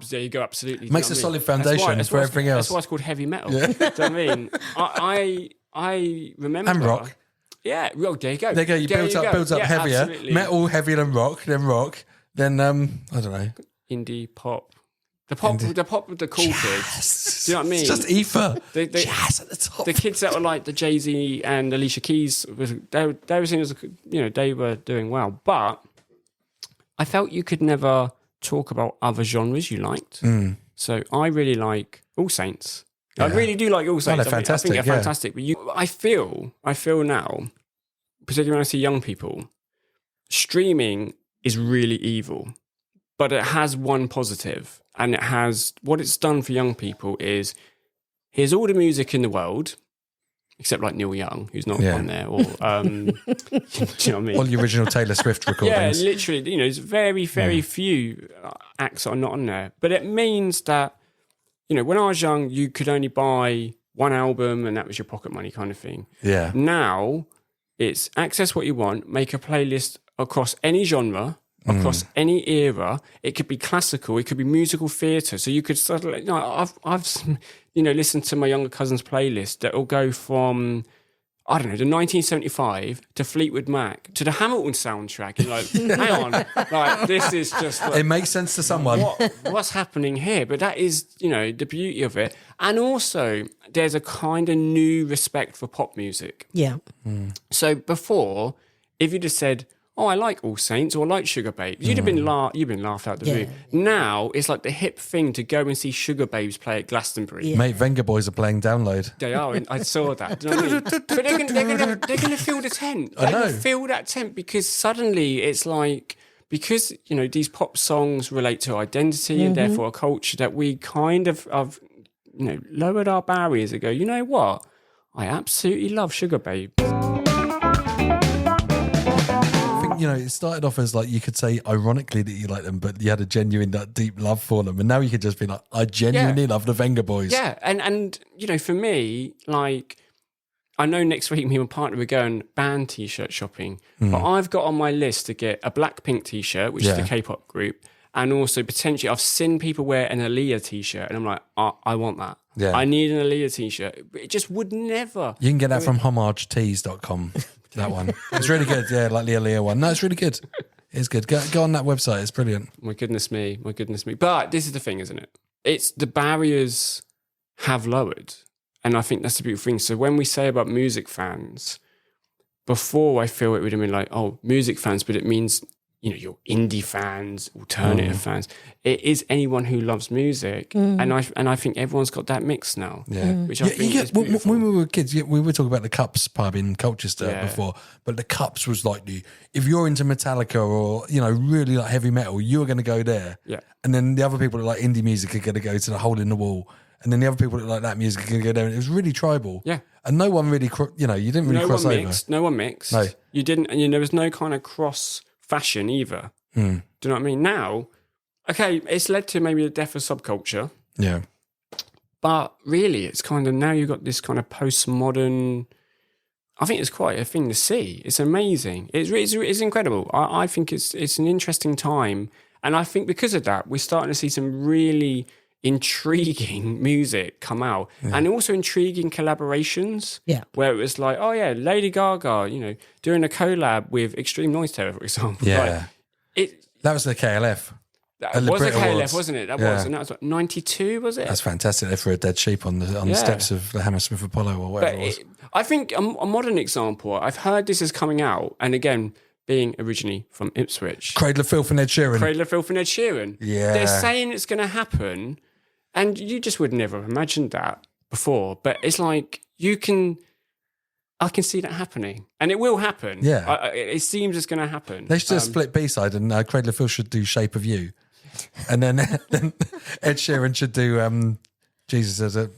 there you go, absolutely. Makes a solid foundation for everything else. That's why it's called heavy metal. Yeah. Do you know what I mean? I remember... And rock. Yeah, well, there you go. There you go, builds up heavier. Absolutely. Metal heavier than rock, then I don't know. Indie, pop. The pop with the cool kids. Do you know what I mean? It's just ether. Jazz at the top. The kids that were like the Jay-Z and Alicia Keys, they were seen as, they were doing well. But I felt you could never talk about other genres you liked. Mm. So I really like All Saints. Yeah. I really do like All Saints. They're fantastic. I think they're fantastic. But I feel now, particularly when I see young people, streaming is really evil. But it has one positive, and it has what it's done for young people is here's all the music in the world, except like Neil Young, who's not on there, or do you know what I mean? All the original Taylor Swift recordings. Yeah, literally, there's very, very few acts that are not on there. But it means that, when I was young, you could only buy one album, and that was your pocket money kind of thing. Yeah. Now it's access what you want, make a playlist across any genre. Across any era. It could be classical, it could be musical theatre. So you could suddenly, I've listened to my younger cousin's playlist that will go from I don't know, the 1975 to Fleetwood Mac to the Hamilton soundtrack. And like, hang on, like this is just. Like, it makes sense to someone. What's happening here? But that is, the beauty of it. And also, there's a kind of new respect for pop music. Yeah. So before, if you'd have said, "Oh, I like All Saints" or "I like Sugar Babes," you'd have been laughed out the room. Now it's like the hip thing to go and see Sugar Babes play at Glastonbury. Yeah. Mate, Venga Boys are playing Download. They are. I saw that. Do you know what I mean? But they're going to fill the tent. They're going to fill that tent because suddenly it's like, because these pop songs relate to identity and therefore a culture, that we kind of lowered our barriers and go, you know what? I absolutely love Sugar Babes. It started off as like, you could say ironically that you like them, but you had a genuine, that deep love for them. And now you could just be like, I genuinely love the Venga Boys. Yeah. And for me, like, I know next week me and my partner are going band t-shirt shopping, but I've got on my list to get a Blackpink t-shirt, which is the K-pop group. And also potentially I've seen people wear an Aaliyah t-shirt and I'm like, I want that. Yeah. I need an Aaliyah t-shirt. It just would never. You can get that from homagetees.com. That one. It's really good. Yeah, like the Aaliyah one. No, it's really good. It's good. Go on that website. It's brilliant. My goodness me. But this is the thing, isn't it? It's the barriers have lowered. And I think that's the beautiful thing. So when we say about music fans, before I feel it would have been like, oh, music fans, but it means, your indie fans, alternative fans. It is anyone who loves music. And I think everyone's got that mix now. Yeah. Which I think is beautiful. When we were kids, we were talking about the Cups pub in Colchester before, but the Cups was like if you're into Metallica or, really like heavy metal, you were going to go there. Yeah. And then the other people that like indie music are going to go to the Hole in the Wall. And then the other people that like that music are going to go there. And it was really tribal. Yeah. And no one really, you didn't really cross over. No one mixed. No. You didn't, and there was no kind of cross fashion either. Do you know what I mean? Now, okay, it's led to maybe the death of subculture. Yeah. But really, it's kind of, now you've got this kind of postmodern, I think it's quite a thing to see. It's amazing. It's incredible. I think it's an interesting time. And I think because of that, we're starting to see some really intriguing music come out and also intriguing collaborations where it was like, oh yeah, Lady Gaga, doing a collab with Extreme Noise Terror, for example. Yeah. That was the KLF. That was a KLF, wasn't it? That was. And that was what, 92, was it? That's fantastic. They threw a dead sheep on the steps of the Hammersmith Apollo or whatever it was. I think a modern example, I've heard this is coming out, and again, being originally from Ipswich. Cradle of Filth and Ed Sheeran. Yeah. They're saying it's going to happen, and you just would never have imagined that before. But it's like, I can see that happening, and it will happen. Yeah, it seems it's going to happen. They should just split B-side, and Cradle of Filth should do "Shape of You," and then Ed Sheeran should do "Jesus as a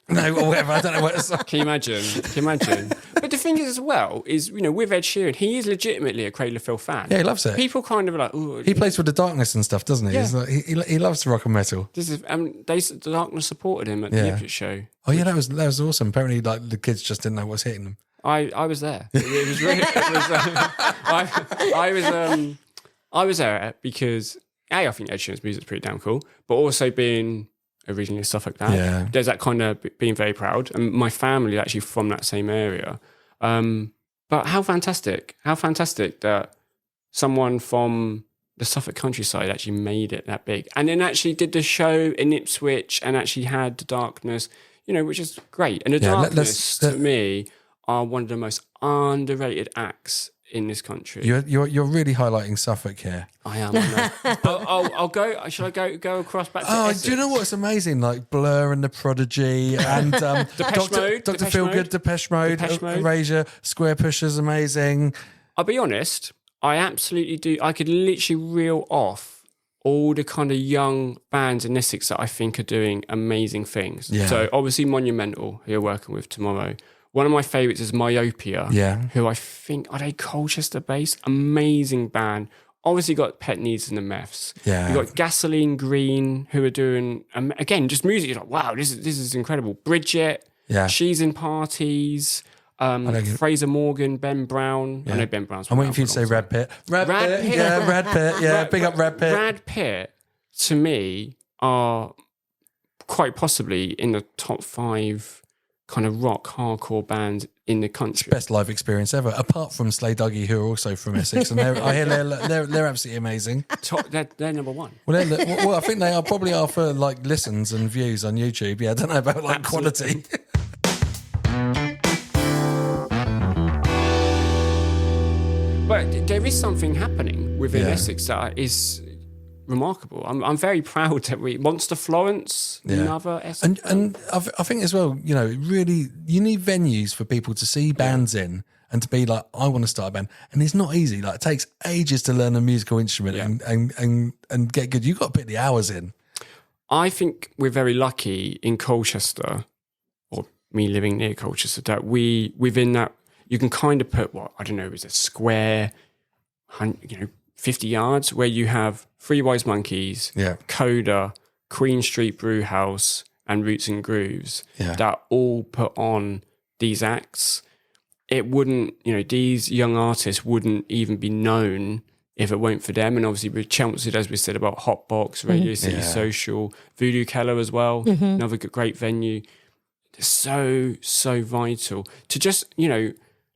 no" or whatever. I don't know what it's like. Can you imagine? But the thing is, as well, is with Ed Sheeran, he is legitimately a Cradle of Filth fan. Yeah, he loves it. People kind of like, ooh, he plays with the Darkness and stuff, doesn't he? Yeah. Like, he loves rock and metal. The Darkness supported him at the Ipswich show. Oh yeah, that was awesome. Apparently, like the kids just didn't know what was hitting them. I was there. It was really. I was there because I think Ed Sheeran's music's pretty damn cool, but also being originally stuff like that. Yeah. There's that kind of being very proud, and my family is actually from that same area. But how fantastic that someone from the Suffolk countryside actually made it that big, and then actually did the show in Ipswich and actually had the Darkness, which is great. And the Darkness to me are one of the most underrated acts in this country. You're really highlighting Suffolk here. I am. But I'll go. Should I go across back to Essex? Do you know what's amazing? Like Blur and the Prodigy and Dr. Feelgood, Depeche Mode, Erasure, Square Pusher's amazing. I'll be honest. I absolutely do. I could literally reel off all the kind of young bands in Essex that I think are doing amazing things. Yeah. So obviously Monumental, who you're working with tomorrow. One of my favourites is Myopia, who I think, are they Colchester-based? Amazing band. Obviously got Pet Needs and the Meths. Yeah. You've got Gasoline Green, who are doing, again, just music. You're like, wow, this is incredible. Bridget, She's in Parties, Fraser Morgan, Ben Brown. Yeah. I know Ben Brown's I'm waiting for you to say Brad Pitt. Brad Pitt. Yeah, Brad Pitt. Yeah, big up Brad Pitt. Brad Pitt, to me, are quite possibly in the top 5 kind of rock hardcore band in the country. Best live experience ever, apart from Slay Dougie, who are also from Essex, and I hear they're absolutely amazing. They're number one. Well, I think they are probably are for like listens and views on YouTube. Yeah, I don't know about like quality. But there is something happening within Essex that is remarkable. I'm very proud that Monster Florence, another Essex. And I think as well, you know, really, you need venues for people to see bands in and to be like, I want to start a band. And it's not easy. Like, it takes ages to learn a musical instrument and get good. You've got to put the hours in. I think we're very lucky in Colchester, or me living near Colchester, that within that, you can kind of put, is a square, 50 yards, where you have Three Wise Monkeys, Coda, Queen Street Brew House, and Roots and Grooves that all put on these acts. It wouldn't, these young artists wouldn't even be known if it weren't for them. And obviously with Chelmsford, as we said, about Hotbox, Radio City Social, Voodoo Keller as well, another great venue. It's so vital to just,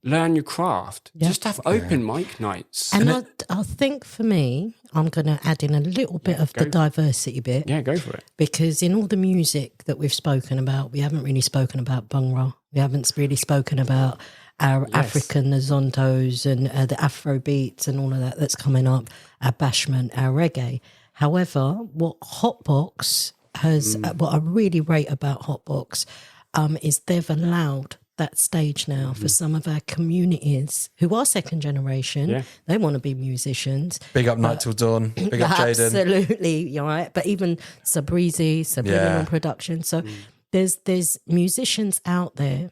learn your craft. Just have open mic nights. And I think for me, I'm going to add in a little bit of the diversity bit. Yeah, go for it. Because in all the music that we've spoken about, we haven't really spoken about Bhangra. We haven't really spoken about our African Zontos and the Afro beats and all of that that's coming up, our bashment, our reggae. However, what Hotbox has, what I really rate about Hotbox is they've allowed that stage now for some of our communities who are second generation. Yeah. They want to be musicians. Big up Night Till Dawn. Big up Jaden. Absolutely, you're right. But even Sabrizi, Subliminal Production. So there's musicians out there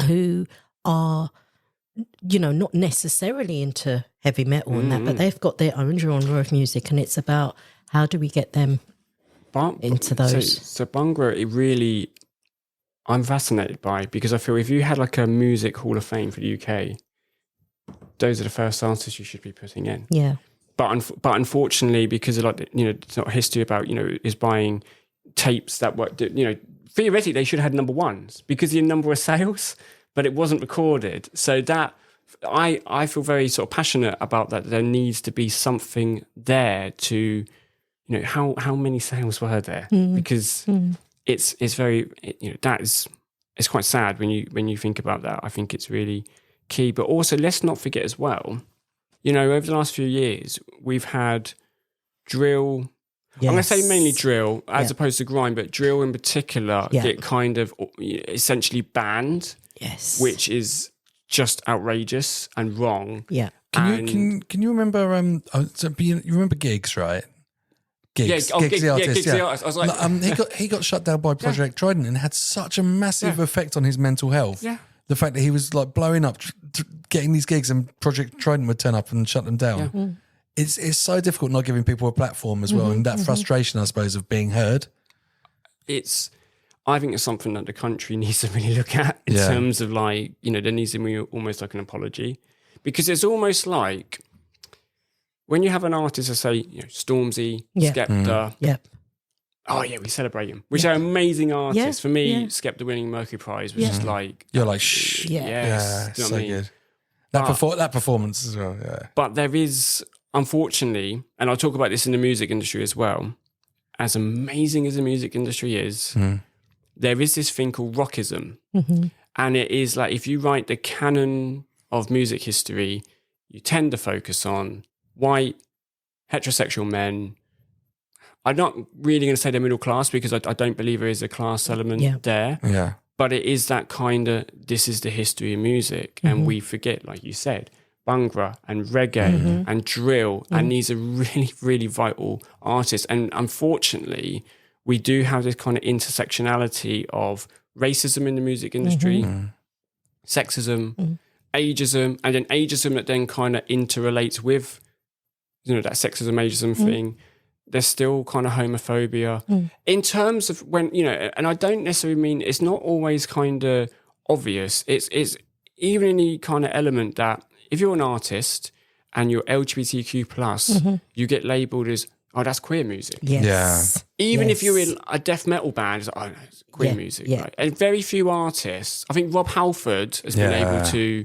who are, not necessarily into heavy metal and that, but they've got their own genre of music, and it's about how do we get them into those. So Bhangra, it really, I'm fascinated by, because I feel if you had like a music hall of fame for the UK, those are the first artists you should be putting in. Yeah. But unfortunately, because of it's not history about, is buying tapes that were, theoretically they should have had number ones because of the number of sales, but it wasn't recorded. So that, I feel very sort of passionate about that. There needs to be something there to, how many sales were there? Because it's very, it's quite sad when you think about that. I think it's really key. But also, let's not forget as well, over the last few years, we've had drill. Yes. I'm going to say mainly drill as opposed to grime, but drill in particular get kind of essentially banned. Yes. Which is just outrageous and wrong. Yeah. Can you remember? You remember Gigs, right? Gigs, Gigs the artist. The artist. I was like, he got shut down by Project Trident and had such a massive effect on his mental health. Yeah. The fact that he was like blowing up, getting these gigs, and Project Trident would turn up and shut them down. Yeah. It's so difficult not giving people a platform as well, and that frustration, I suppose, of being heard. I think it's something that the country needs to really look at in terms of there needs to be almost like an apology, because it's almost like when you have an artist that say, Stormzy, Skepta, oh yeah, we celebrate him, which are amazing artists. For me, Skepta winning Mercury Prize was just like, you're like, shh, yes, so good. That performance as well, But there is, unfortunately, and I'll talk about this in the music industry as well, as amazing as the music industry is, there is this thing called rockism. And it is like, if you write the canon of music history, you tend to focus on white, heterosexual men. I'm not really going to say they're middle class, because I don't believe there is a class element there. Yeah. But it is that kind of, this is the history of music. And we forget, like you said, Bhangra and reggae and drill. And these are really, really vital artists. And unfortunately, we do have this kind of intersectionality of racism in the music industry, sexism, ageism, and then ageism that then kind of interrelates with, that sexism, ageism thing. There's still kind of homophobia in terms of when, and I don't necessarily mean, it's not always kind of obvious. It's even in the kind of element that if you're an artist and you're LGBTQ plus, you get labelled as oh, that's queer music. Yes. Even if you're in a death metal band, it's like, oh no, it's queer music. Right? And very few artists, I think Rob Halford has been able to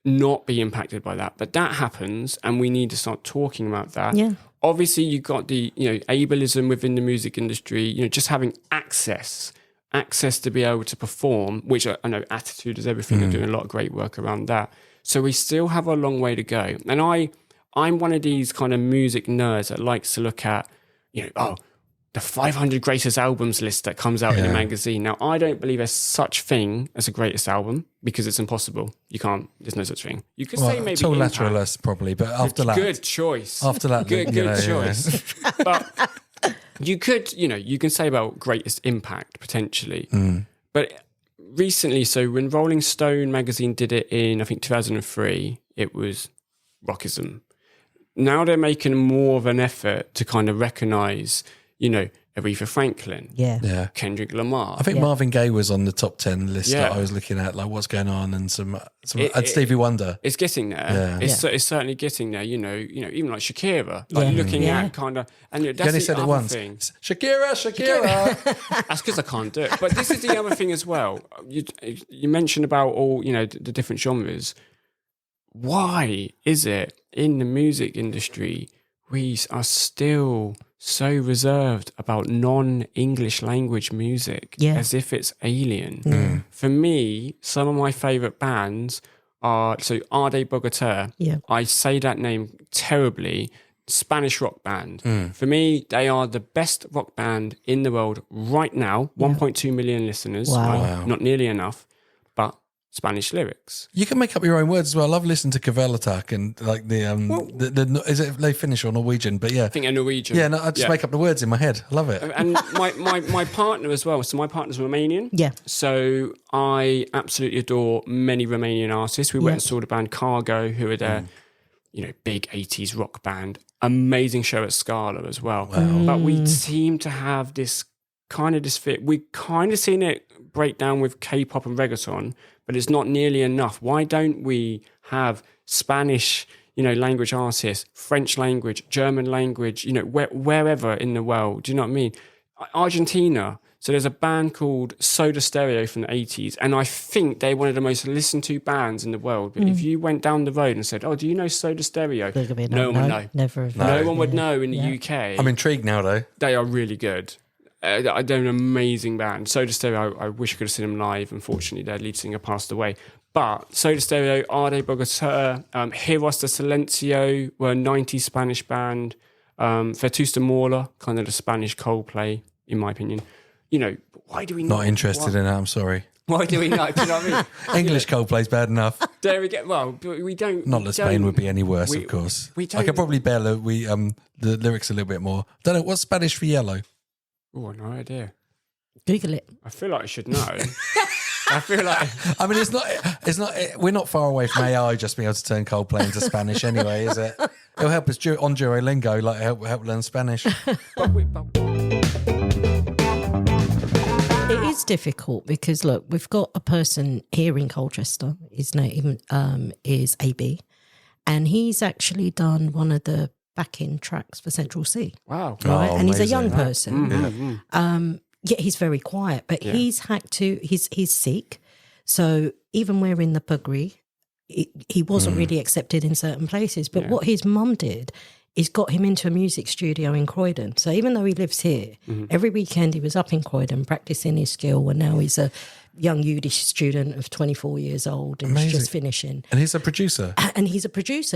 not be impacted by that, but that happens, and we need to start talking about that. Yeah. Obviously, you've got the ableism within the music industry. Just having access to be able to perform, which I know Attitude is everything. They're doing a lot of great work around that. So we still have a long way to go. And I'm one of these kind of music nerds that likes to look at, the 500 greatest albums list that comes out in a magazine. Now, I don't believe there's such thing as a greatest album because it's impossible. There's no such thing. You could say maybe Till Lateralus probably, but after that. Good choice. After that. Good choice. But you could, you can say about greatest impact potentially. But recently, so when Rolling Stone magazine did it in, I think, 2003, it was rockism. Now they're making more of an effort to kind of recognise, Aretha Franklin, Kendrick Lamar. I think Marvin Gaye was on the top 10 list that I was looking at, like what's going on, and and Stevie Wonder. It's getting there. It's certainly getting there. Even like Shakira, looking at kind of, and that's you only the said other it once. thing. Shakira. That's because I can't do it. But this is the other thing as well. You mentioned about all the different genres. Why is it in the music industry we are still so reserved about non-English language music as if it's alien? For me, some of my favourite bands are Ade Bogota. I say that name terribly. Spanish rock band. For me, they are the best rock band in the world right now. 1.2 million listeners. Wow. Not nearly enough, but Spanish lyrics. You can make up your own words as well. I love listening to Kvelertak and like is it they Finnish or Norwegian? But I think they're Norwegian. Yeah, no, I just make up the words in my head. I love it. And my partner as well. So my partner's Romanian. Yeah. So I absolutely adore many Romanian artists. We went and saw the band Cargo, who are their big 80s rock band. Amazing show at Scala as well. Wow. But we seem to have this fit. We kind of seen it break down with K-pop and reggaeton, but it's not nearly enough. Why don't we have Spanish, language artists, French language, German language, wherever in the world? Do you know what I mean? Argentina. So there's a band called Soda Stereo from the 80s, and I think they're one of the most listened to bands in the world. But if you went down the road and said, oh, do you know Soda Stereo? No one would know. Never have. No one would know in the UK. I'm intrigued now, though. They are really good. They're an amazing band. Soda Stereo, I wish I could have seen them live. Unfortunately, their lead singer passed away. But Soda Stereo, Ade Bogota, Heroes de Silencio were a 90s Spanish band. Vetusta Morla, kind of the Spanish Coldplay, in my opinion. Why do we not interested in that? I'm sorry. Why do we not? Do you know what I mean? English Coldplay's bad enough. There we go. Well, we don't. Not that Spain would be any worse, of course. I could probably bear the lyrics a little bit more. Don't know what's Spanish for yellow. Oh, no idea. Google it. I feel like I should know. I feel like. I mean, it's not. We're not far away from AI just being able to turn Coldplay into Spanish, anyway, is it? It'll help us on Duolingo, like help learn Spanish. It is difficult because look, we've got a person here in Colchester. His name is AB, and he's actually done one of the backing tracks for Central C. Wow! Right, and he's a amazing. young person. Yeah, he's very quiet, but he's Sikh. So even wearing the pugri, he wasn't really accepted in certain places. But what his mum did is got him into a music studio in Croydon. So even though he lives here, every weekend he was up in Croydon practicing his skill, and now he's a young Yiddish student of 24 years old and he's just finishing. And he's a producer.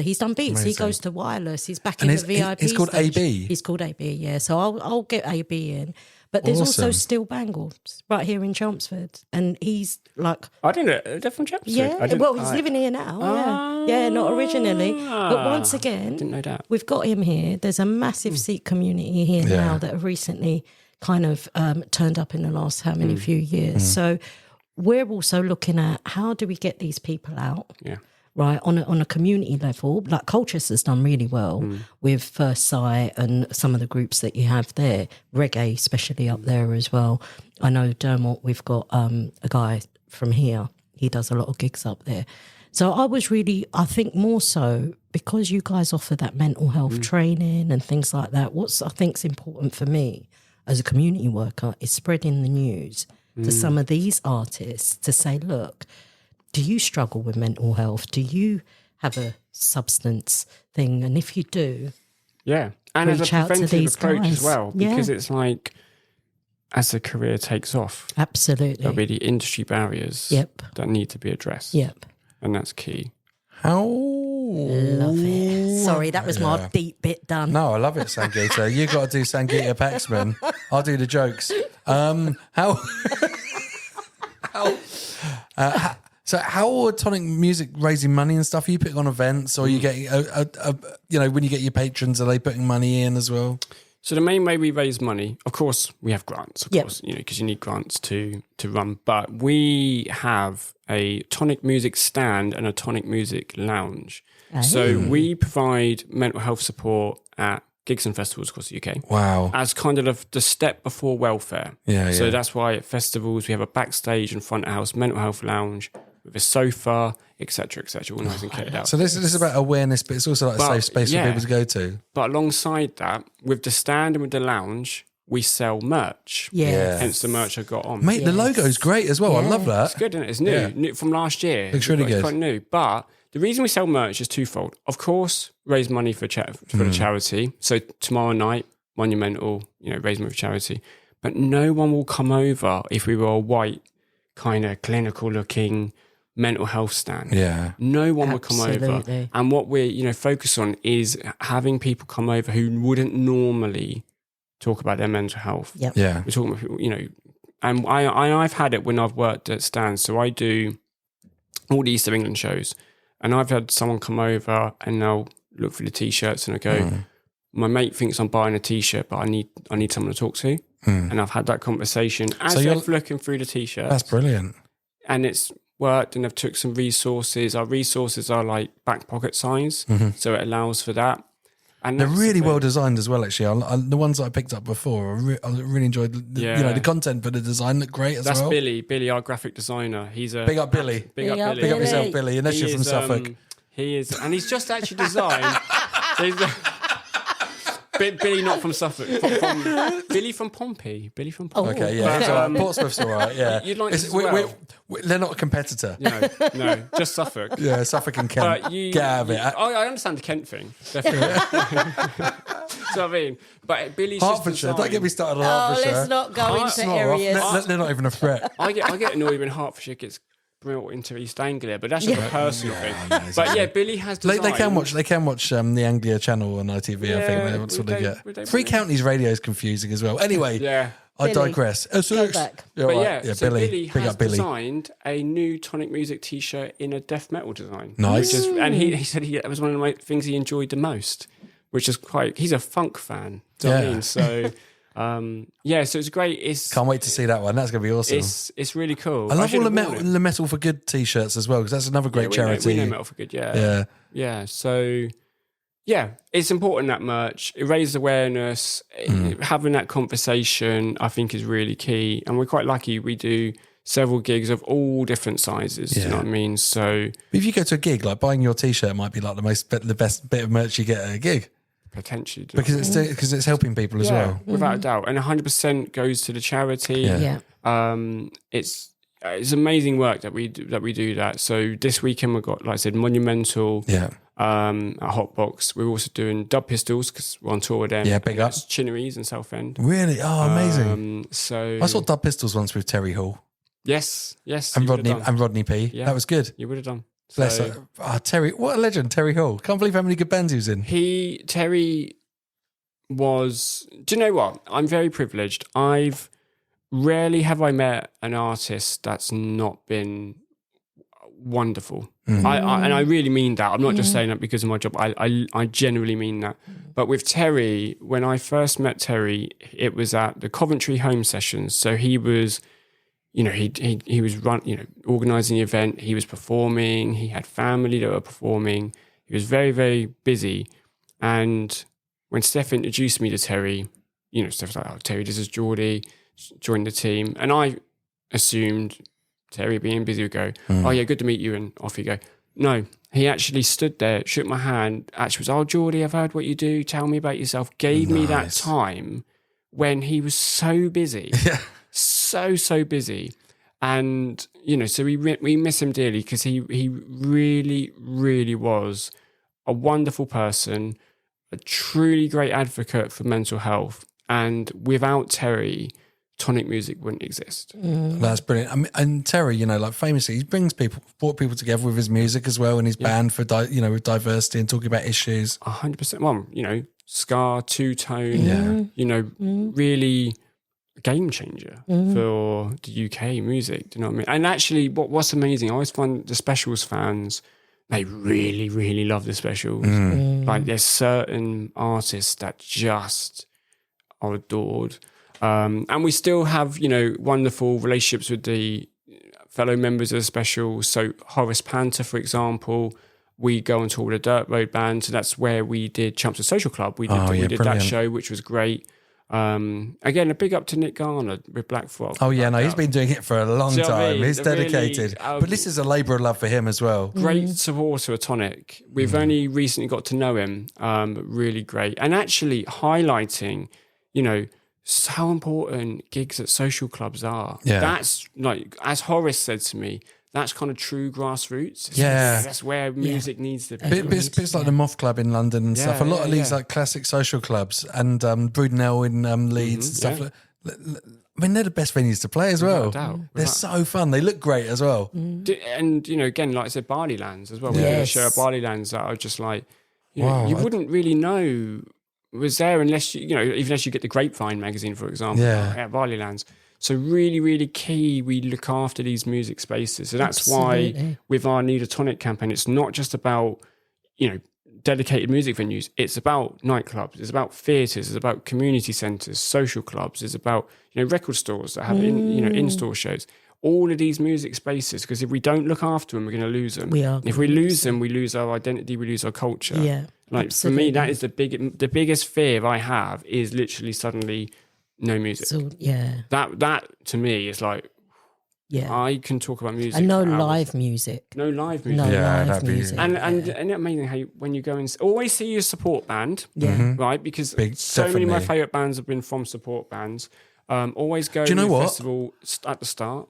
He's done beats. Amazing. He goes to Wireless. He's back in the VIP He's called stage. AB? He's called AB, yeah. So I'll get AB in. But there's also Still Bangles right here in Chelmsford. And he's like... I didn't know. They're from Chelmsford? Yeah, he's living here now. Yeah, not originally. But once again, I didn't know that. We've got him here. There's a massive Sikh community here now that have recently kind of turned up in the last few years. So we're also looking at how do we get these people out? Yeah. Right, on a community level, like Colchester's done really well with First Sight and some of the groups that you have there, reggae especially up there as well. I know Dermot, we've got a guy from here, he does a lot of gigs up there. So I think more so because you guys offer that mental health training and things like that, what's I think's important for me as a community worker is spreading the news to some of these artists to say, look, do you struggle with mental health? Do you have a substance thing? And if you do, and as a preventive approach guys as well, because it's like, as the career takes off, absolutely, there'll be the industry barriers that need to be addressed. And that's key. How love it. Sorry, that was my deep bit done. No, I love it, Sangeeta. You got to do Sangeeta Paxman. I'll do the jokes. So how are Tonic Music raising money and stuff? Are you putting on events, or are you getting when you get your patrons, are they putting money in as well? So the main way we raise money, of course, we have grants, of course, because you need grants to run. But we have a Tonic Music stand and a Tonic Music lounge. Oh. So we provide mental health support at gigs and festivals across the UK. Wow. As kind of the step before welfare. So that's why at festivals we have a backstage and front of house mental health lounge with a sofa, etc., all nice and kitted out. So this is about awareness, but it's also like a safe space for people to go to. But alongside that, with the stand and with the lounge, we sell merch. Hence the merch I got on. Mate, the logo's great as well. I love that. It's good, isn't it? It's new. New from last year. Looks really good. It's quite new. But the reason we sell merch is twofold. Of course, raise money for the charity. So tomorrow night, Monumental, raise money for charity. But no one will come over if we were a white, kind of clinical looking mental health stand. No one would come over. And what we're, focus on is having people come over who wouldn't normally talk about their mental health. We're talking about people, and I've had it when I've worked at stands. So I do all the East of England shows, and I've had someone come over and they'll look for the t-shirts and I go, my mate thinks I'm buying a t-shirt, but I need someone to talk to. And I've had that conversation as they're looking through the t-shirts. That's brilliant. And it's worked, and I've took some resources. Our resources are like back pocket size, so it allows for that. And they're really well designed as well, actually. The ones that I picked up before, I really enjoyed the content, but the design looked great as well. That's Billy, our graphic designer. He's a big up Billy. Big up Billy. Big up yourself, Billy. Unless you're from Suffolk. He is, and he's just actually designed. Billy, not from Suffolk. Billy from Pompey. Okay, yeah. Portsmouth's all right, yeah. You'd like to they're not a competitor. No, just Suffolk. Yeah, Suffolk and Kent. Get out of it. I understand the Kent thing, definitely. So I mean, but Billy's Hertfordshire. Don't get me started on Hertfordshire. Let's not go into areas. They're not even a threat. I get annoyed when Hertfordshire gets brought into East Anglia, but that's just a personal thing. But Billy has designed... They can watch the Anglia channel on ITV. I think that's what they get. Three Counties radio is confusing as well. Anyway, I digress. Go back. So Billy has designed a new Tonic Music t-shirt in a death metal design. Nice. And he said it was one of the things he enjoyed the most, which is he's a funk fan. Do you know what I mean? So... so it's great. Can't wait to see that one. That's going to be awesome. It's really cool. I love all the Metal for Good t-shirts as well, because that's another great charity. We know Metal for Good, yeah. So, it's important, that merch. It raises awareness. Having that conversation, I think, is really key. And we're quite lucky. We do several gigs of all different sizes. You know what I mean? So, if you go to a gig, like buying your t-shirt might be like the best bit of merch you get at a gig. Potentially, because it's helping people as well, without a doubt, and 100% goes to the charity. It's amazing work that we do that. So this weekend we've got, like I said, Monumental. At Hotbox. We're also doing Dub Pistols because we're on tour with them. Big up. Chinneries and Southend. Really? Oh, amazing. So I saw Dub Pistols once with Terry Hall. Yes, and Rodney P. Yeah. That was good. You would have done. Bless her. Terry, what a legend, Terry Hall. Can't believe how many good bands he was in. Terry was... Do you know what? I'm very privileged. Rarely have I met an artist that's not been wonderful. And I really mean that. I'm not just saying that because of my job. I genuinely mean that. But with Terry, when I first met Terry, it was at the Coventry Home Sessions. So he was... he was organising the event. He was performing. He had family that were performing. He was very, very busy. And when Steph introduced me to Terry, Steph was like, "Oh, Terry, this is Jeordie, joined the team." And I assumed Terry, being busy, would go, "Oh yeah, good to meet you," and off you go. No, he actually stood there, shook my hand, actually was, "Oh, Jeordie, I've heard what you do. Tell me about yourself." Gave me that time when he was so busy. Yeah. So busy. And, you know, so we miss him dearly because he really, really was a wonderful person, a truly great advocate for mental health. And without Terry, Tonic Music wouldn't exist. That's brilliant. I mean, and Terry, you know, like famously, he brought people together with his music as well, and his band for with diversity and talking about issues. 100%. Well, you know, ska, two-tone, you know, really a game changer for the UK music. Do you know what I mean? And actually, what's amazing, I always find the Specials fans, they really, really love the Specials. Like, there's certain artists that just are adored. And we still have, you know, wonderful relationships with the fellow members of the Specials. So Horace Panther, for example, we go on tour with a Dirt Road band. So that's where we did Chelmsford Social Club. We did that show, which was great. Again, a big up to Nick Garner with Black Frog. Oh yeah, no, he's been doing it for a long time. He's dedicated. But this is a labour of love for him as well. Great supporter of Tonic. We've only recently got to know him. Really great. And actually highlighting, you know, so important gigs at social clubs are. Yeah. That's like, as Horace said to me, that's kind of true grassroots. That's where music needs to be. Bits like the Moth Club in London and stuff. A lot of these like classic social clubs and Brudenell in Leeds and stuff. I mean, they're the best venues to play as well. They're so fun. They look great as well. And, you know, again, like I said, Barleylands as well. We did a show at Barleylands that are just like, you know, you wouldn't really know was there unless you know, even unless you get the Grapevine magazine, for example, at Barleylands. So really, really key, we look after these music spaces. So that's why with our Need a Tonic campaign, it's not just about, you know, dedicated music venues. It's about nightclubs. It's about theatres. It's about community centres, social clubs. It's about, you know, record stores that have in-store shows. All of these music spaces, because if we don't look after them, we're going to lose them. If we lose them, we lose our identity, we lose our culture. Yeah. Like absolutely. For me, that is the biggest fear I have is literally suddenly no music. So, that to me is like, I can talk about music and no live music. No live music. And isn't it amazing how when you go and always see your support band, right? Because many of my favourite bands have been from support bands. Always go to the festival at the start.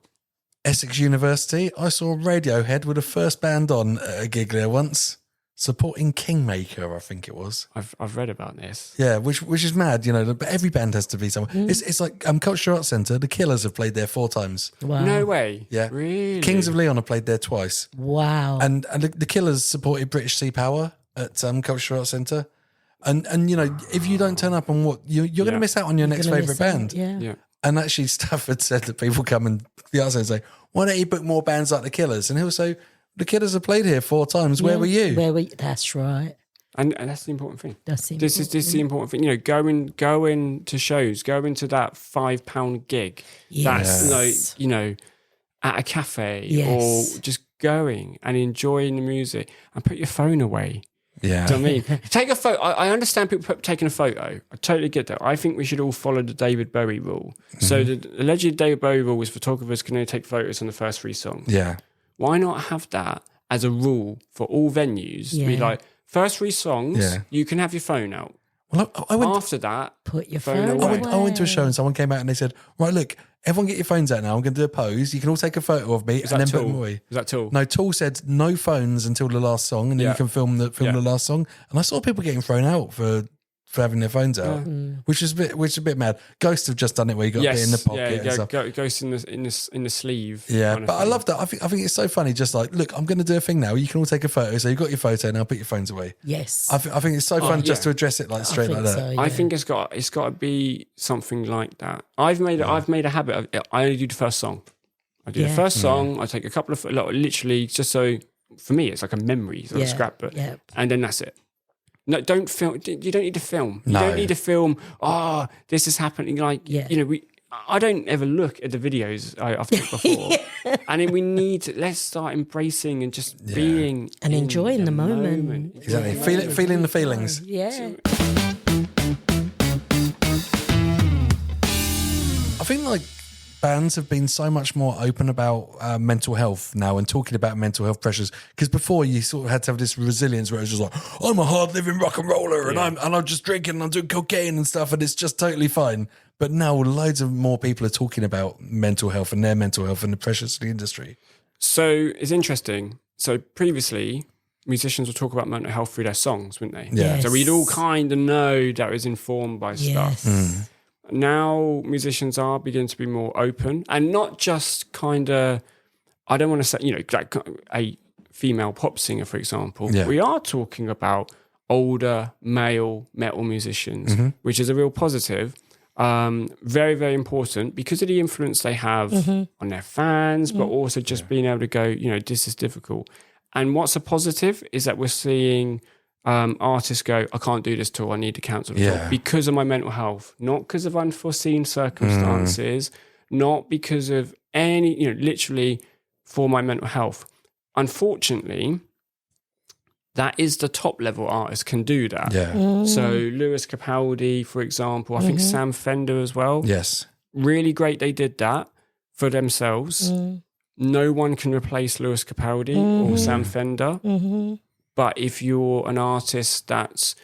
Essex University, I saw Radiohead with the first band on at a gig there once. Supporting Kingmaker, I think it was. I've read about this. Yeah, which is mad, you know. But every band has to be somewhere. It's like Cultural Arts Centre. The Killers have played there 4 times. Wow. No way. Yeah, really. Kings of Leon have played there twice. Wow. And the Killers supported British Sea Power at Cultural Arts Centre. And you know, if you don't turn up on what you're going to miss out on your next favourite band. Yeah. And actually, Stafford said that people come and the arts and say, "Why don't you book more bands like the Killers?" And he'll say, "The Killers have played here 4 times. Where were you?" That's right. And that's the important thing. This is the important thing. You know, going to shows, going to that £5 gig. Yes. That's like, you know, at a cafe or just going and enjoying the music and put your phone away. Yeah. Do you know what I mean? Take a photo. I understand people taking a photo. I totally get that. I think we should all follow the David Bowie rule. So the alleged David Bowie rule is photographers can only take photos on the first 3 songs. Yeah. Why not have that as a rule for all venues? Yeah. Be like, first 3 songs, you can have your phone out. Well, I went after that, put your phone away. I went to a show and someone came out and they said, "Right, look, everyone get your phones out now. I'm going to do a pose. You can all take a photo of me and then put them away." Was that Tool? No, Tool said no phones until the last song, and then you can film the last song. And I saw people getting thrown out for having their phones out, which is a bit mad. Ghosts have just done it where you got to get in the pocket. Yeah, Ghost in the sleeve. Yeah, but I love that. I think it's so funny. Just like, look, I'm going to do a thing now. You can all take a photo. So you've got your photo now. Put your phones away. Yes, I think it's so fun just to address it like straight like that. So, yeah. I think it's got to be something like that. I've made a habit of it. I only do the first song. I do the first song. I take a couple of literally just so for me it's like a memory, sort of scrapbook, and then that's it. No, don't film. You don't need to film. You don't need to film. Oh, this is happening. Like, you know, I don't ever look at the videos I've took before. And then we let's start embracing and just being and enjoying the moment. Exactly. Feeling the feelings. Yeah. I think like bands have been so much more open about mental health now and talking about mental health pressures. Because before you sort of had to have this resilience where it was just like, I'm a hard living rock and roller and I'm just drinking and I'm doing cocaine and stuff and it's just totally fine. But now loads of more people are talking about mental health and their mental health and the pressures of the industry. So it's interesting. So previously, musicians would talk about mental health through their songs, wouldn't they? Yeah. Yes. So we'd all kind of know that it was informed by stuff. Now musicians are beginning to be more open and not just kind of, I don't want to say, like a female pop singer, for example. Yeah. We are talking about older male metal musicians, which is a real positive. Very, very important because of the influence they have on their fans, but also just being able to go, this is difficult. And what's a positive is that we're seeing artists go, I can't do this tour, I need to cancel the tour because of my mental health, not because of unforeseen circumstances, not because of any, literally for my mental health. Unfortunately, that is the top level artists can do that. Yeah. So Lewis Capaldi, for example, I think Sam Fender as well. Yes. Really great they did that for themselves. No one can replace Lewis Capaldi or Sam Fender. But if you're an artist that's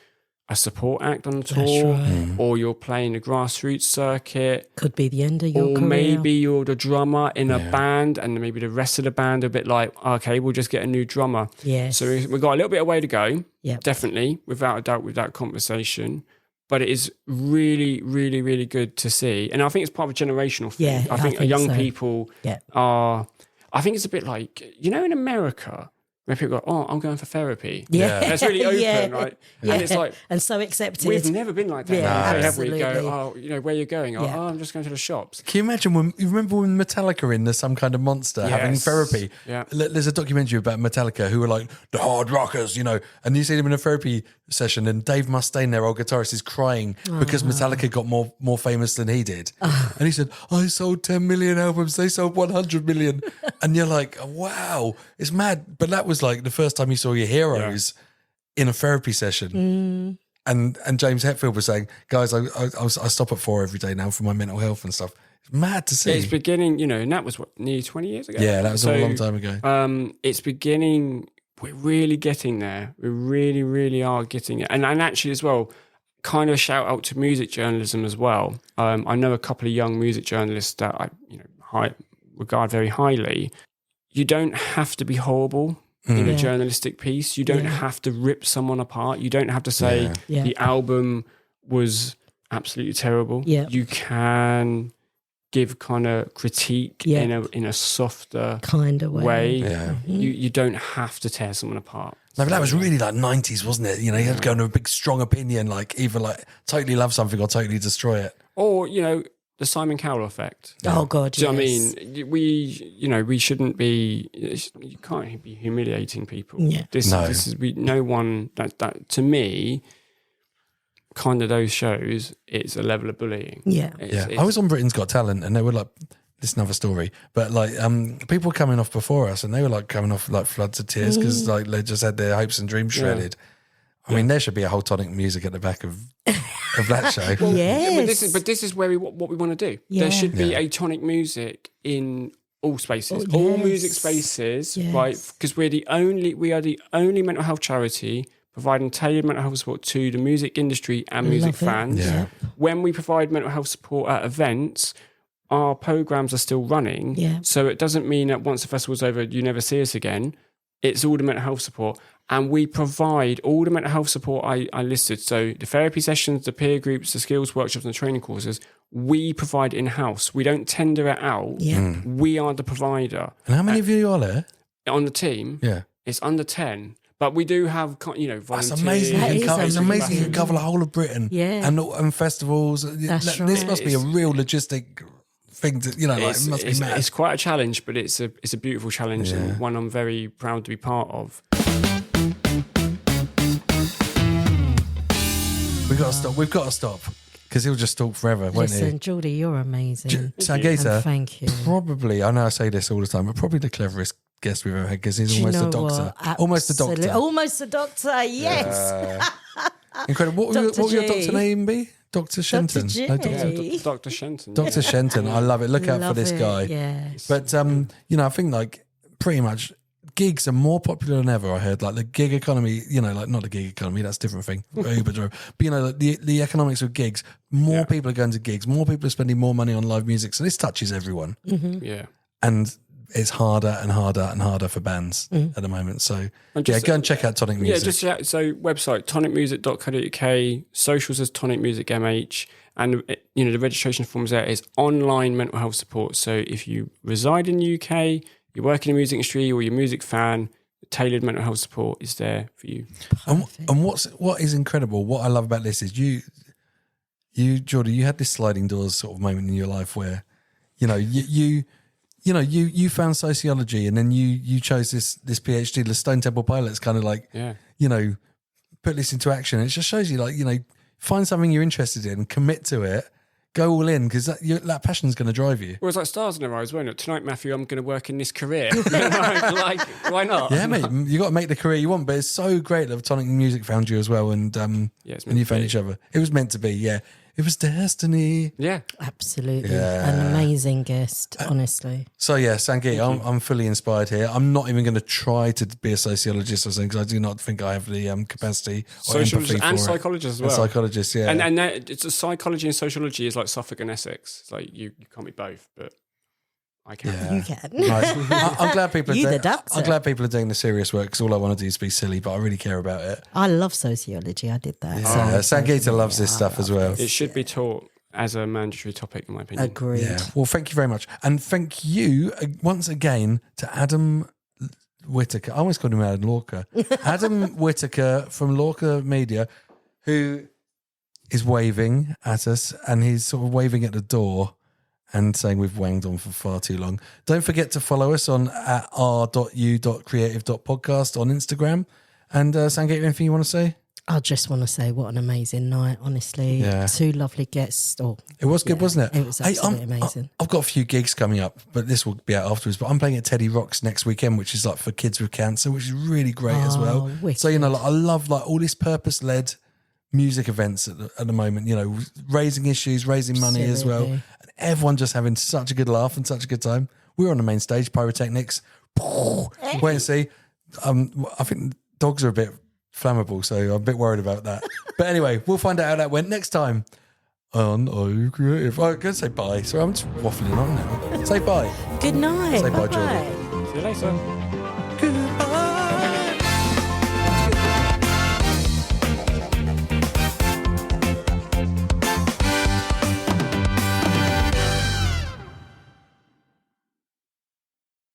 a support act on the tour, or you're playing the grassroots circuit, could be the end of your career. or maybe you're the drummer in a band and maybe the rest of the band are a bit like, okay, we'll just get a new drummer. Yes. So we've got a little bit of way to go, Yep. definitely, without a doubt, with that conversation. But it is really, really, really good to see. And I think it's part of a generational thing. Yeah, I think young people Yep. are, I think it's a bit like, in America, where people go, oh, I'm going for therapy. Yeah. That's really open, Yeah. right? Yeah. And it's like, and so accepted. we've never been like that. Yeah, Have we? absolutely. Go, where are you going? Oh, Yeah. I'm just going to the shops. Can you imagine you remember when Metallica were in the Some Kind of Monster having Yes. therapy? Yeah. There's a documentary about Metallica who were like the hard rockers, and you see them in a therapy session and Dave Mustaine, their old guitarist, is crying because Metallica got more famous than he did. And he said, I sold 10 million albums, they sold 100 million. And you're like, wow, it's mad. But that was like the first time you saw your heroes in a therapy session. And James Hetfield was saying, guys, I stop at 4 every day now for my mental health and stuff. It's mad to see. It's beginning, and that was nearly 20 years ago. Yeah, that was a long time ago. It's beginning, we're really getting there. We really, really are getting it. And actually as well, kind of a shout out to music journalism as well. I know a couple of young music journalists that I regard very highly. You don't have to be horrible in a journalistic piece. You don't have to rip someone apart. You don't have to say the album was absolutely terrible. Yeah. You can give kind of critique in a softer kind of way. Yeah. You don't have to tear someone apart. No, but that was really like 90s, wasn't it? You had to go into a big, strong opinion, like either like totally love something or totally destroy it. Or, the Simon Cowell effect. Oh, God, Do you know what I yes. mean? We shouldn't be, you can't be humiliating people. Yeah. No one, that to me, kind of those shows, it's a level of bullying. Yeah. I was on Britain's Got Talent and they were like, this is another story, but like people were coming off before us and they were like coming off like floods of tears because like they just had their hopes and dreams shredded. I mean, there should be a whole tonic music at the back of that show. Well, yes. But this is where what we want to do. Yeah. There should be a tonic music in all spaces, Oh, all yes. music spaces, Yes. right? Because we are the only mental health charity providing tailored mental health support to the music industry and music Love it. fans. Yeah. When we provide mental health support at events, our programs are still running. Yeah. So it doesn't mean that once the festival's over, you never see us again. It's all the mental health support. And we provide all the mental health support I listed. So the therapy sessions, the peer groups, the skills workshops and training courses, we provide in-house. We don't tender it out. Yeah. We are the provider. And how many of you are there? On the team, Yeah. it's under 10. But we do have, volunteers. That's amazing. That is It's amazing you can amazing. cover the whole of Britain. Yeah. And festivals. That's This right. must be a real logistic thing to, it must be mad. It's quite a challenge, but it's a beautiful challenge and one I'm very proud to be part of. We've got to stop because he'll just talk forever, won't Listen, Jeordie, you're amazing. Sangeeta, And thank you. probably, I know I say this all the time, but probably the cleverest guest we've ever had because he's Do you almost a know doctor. what? Almost a Absolutely. doctor. Almost a doctor, yes. Incredible. What would Dr. your G. doctor name be? Dr. Shenton. J. No, Dr. Shenton. Dr. Shenton. I love it. Look out for this guy. Yeah. But, I think like pretty much gigs are more popular than ever. I heard like the gig economy, like not the gig economy, that's a different thing. Uber, but like the economics of gigs, more people are going to gigs, more people are spending more money on live music. So this touches everyone. Mm-hmm. Yeah. And it's harder and harder and harder for bands at the moment. So go and check out Tonic Music. Yeah, so website tonicmusic.co.uk, socials as Tonic Music MH, and the registration forms there is online mental health support. So if you reside in the UK, you work in the music industry, or you're a music fan, tailored mental health support is there for you. And what is incredible, what I love about this is you, Jeordie, you had this sliding doors sort of moment in your life where, you found sociology, and then you chose this PhD. The Stone Temple Pilots kind of like, put this into action. It just shows you like, find something you're interested in, commit to it, go all in, because that passion's going to drive you. Well, it's like stars in their eyes, won't it? Tonight, Matthew, I'm going to work in this career. like, why not? Yeah, mate, you got to make the career you want. But it's so great that Tonic Music found you as well, and you found each other. It was meant to be, yeah. It was destiny. Yeah. Absolutely. An amazing guest, honestly. So, Sangeet, I'm fully inspired here. I'm not even going to try to be a sociologist or something, because I do not think I have the capacity or empathy for and it. psychologist as well. And psychologist, yeah. And it's a psychology and sociology is like Suffolk and Essex. It's like you can't be both, but I can. Yeah. You can. Right. I'm glad people You are the doctor. I'm glad people are doing the serious work, because all I want to do is be silly, but I really care about it. I love sociology. I did that. Sangeeta loves this stuff as well. It should be taught as a mandatory topic, in my opinion. Agreed. Yeah. Well, thank you very much. And thank you once again to Adam Whitaker. I almost called him Adam Lorca. Adam Whitaker from Lorca Media, who is waving at us, and he's sort of waving at the door and saying we've wanged on for far too long. Don't forget to follow us on at r.u.creative.podcast on Instagram. And Sangeeta, anything you want to say? I just want to say what an amazing night, honestly. Yeah. 2 lovely guests. It was good, wasn't it? It was absolutely amazing. I've got a few gigs coming up, but this will be out afterwards. But I'm playing at Teddy Rocks next weekend, which is like for kids with cancer, which is really great as well. Wicked. So, I love like all this purpose-led music events at the moment, raising issues, raising money as well. And everyone just having such a good laugh and such a good time. We're on the main stage, pyrotechnics. Wait and see. I think dogs are a bit flammable, so I'm a bit worried about that. But anyway, we'll find out how that went next time on Are You Creative? I'm going to say bye. Sorry, I'm just waffling on now. Say bye. Good night. Say bye, Bye-bye. Jeordie. See you later.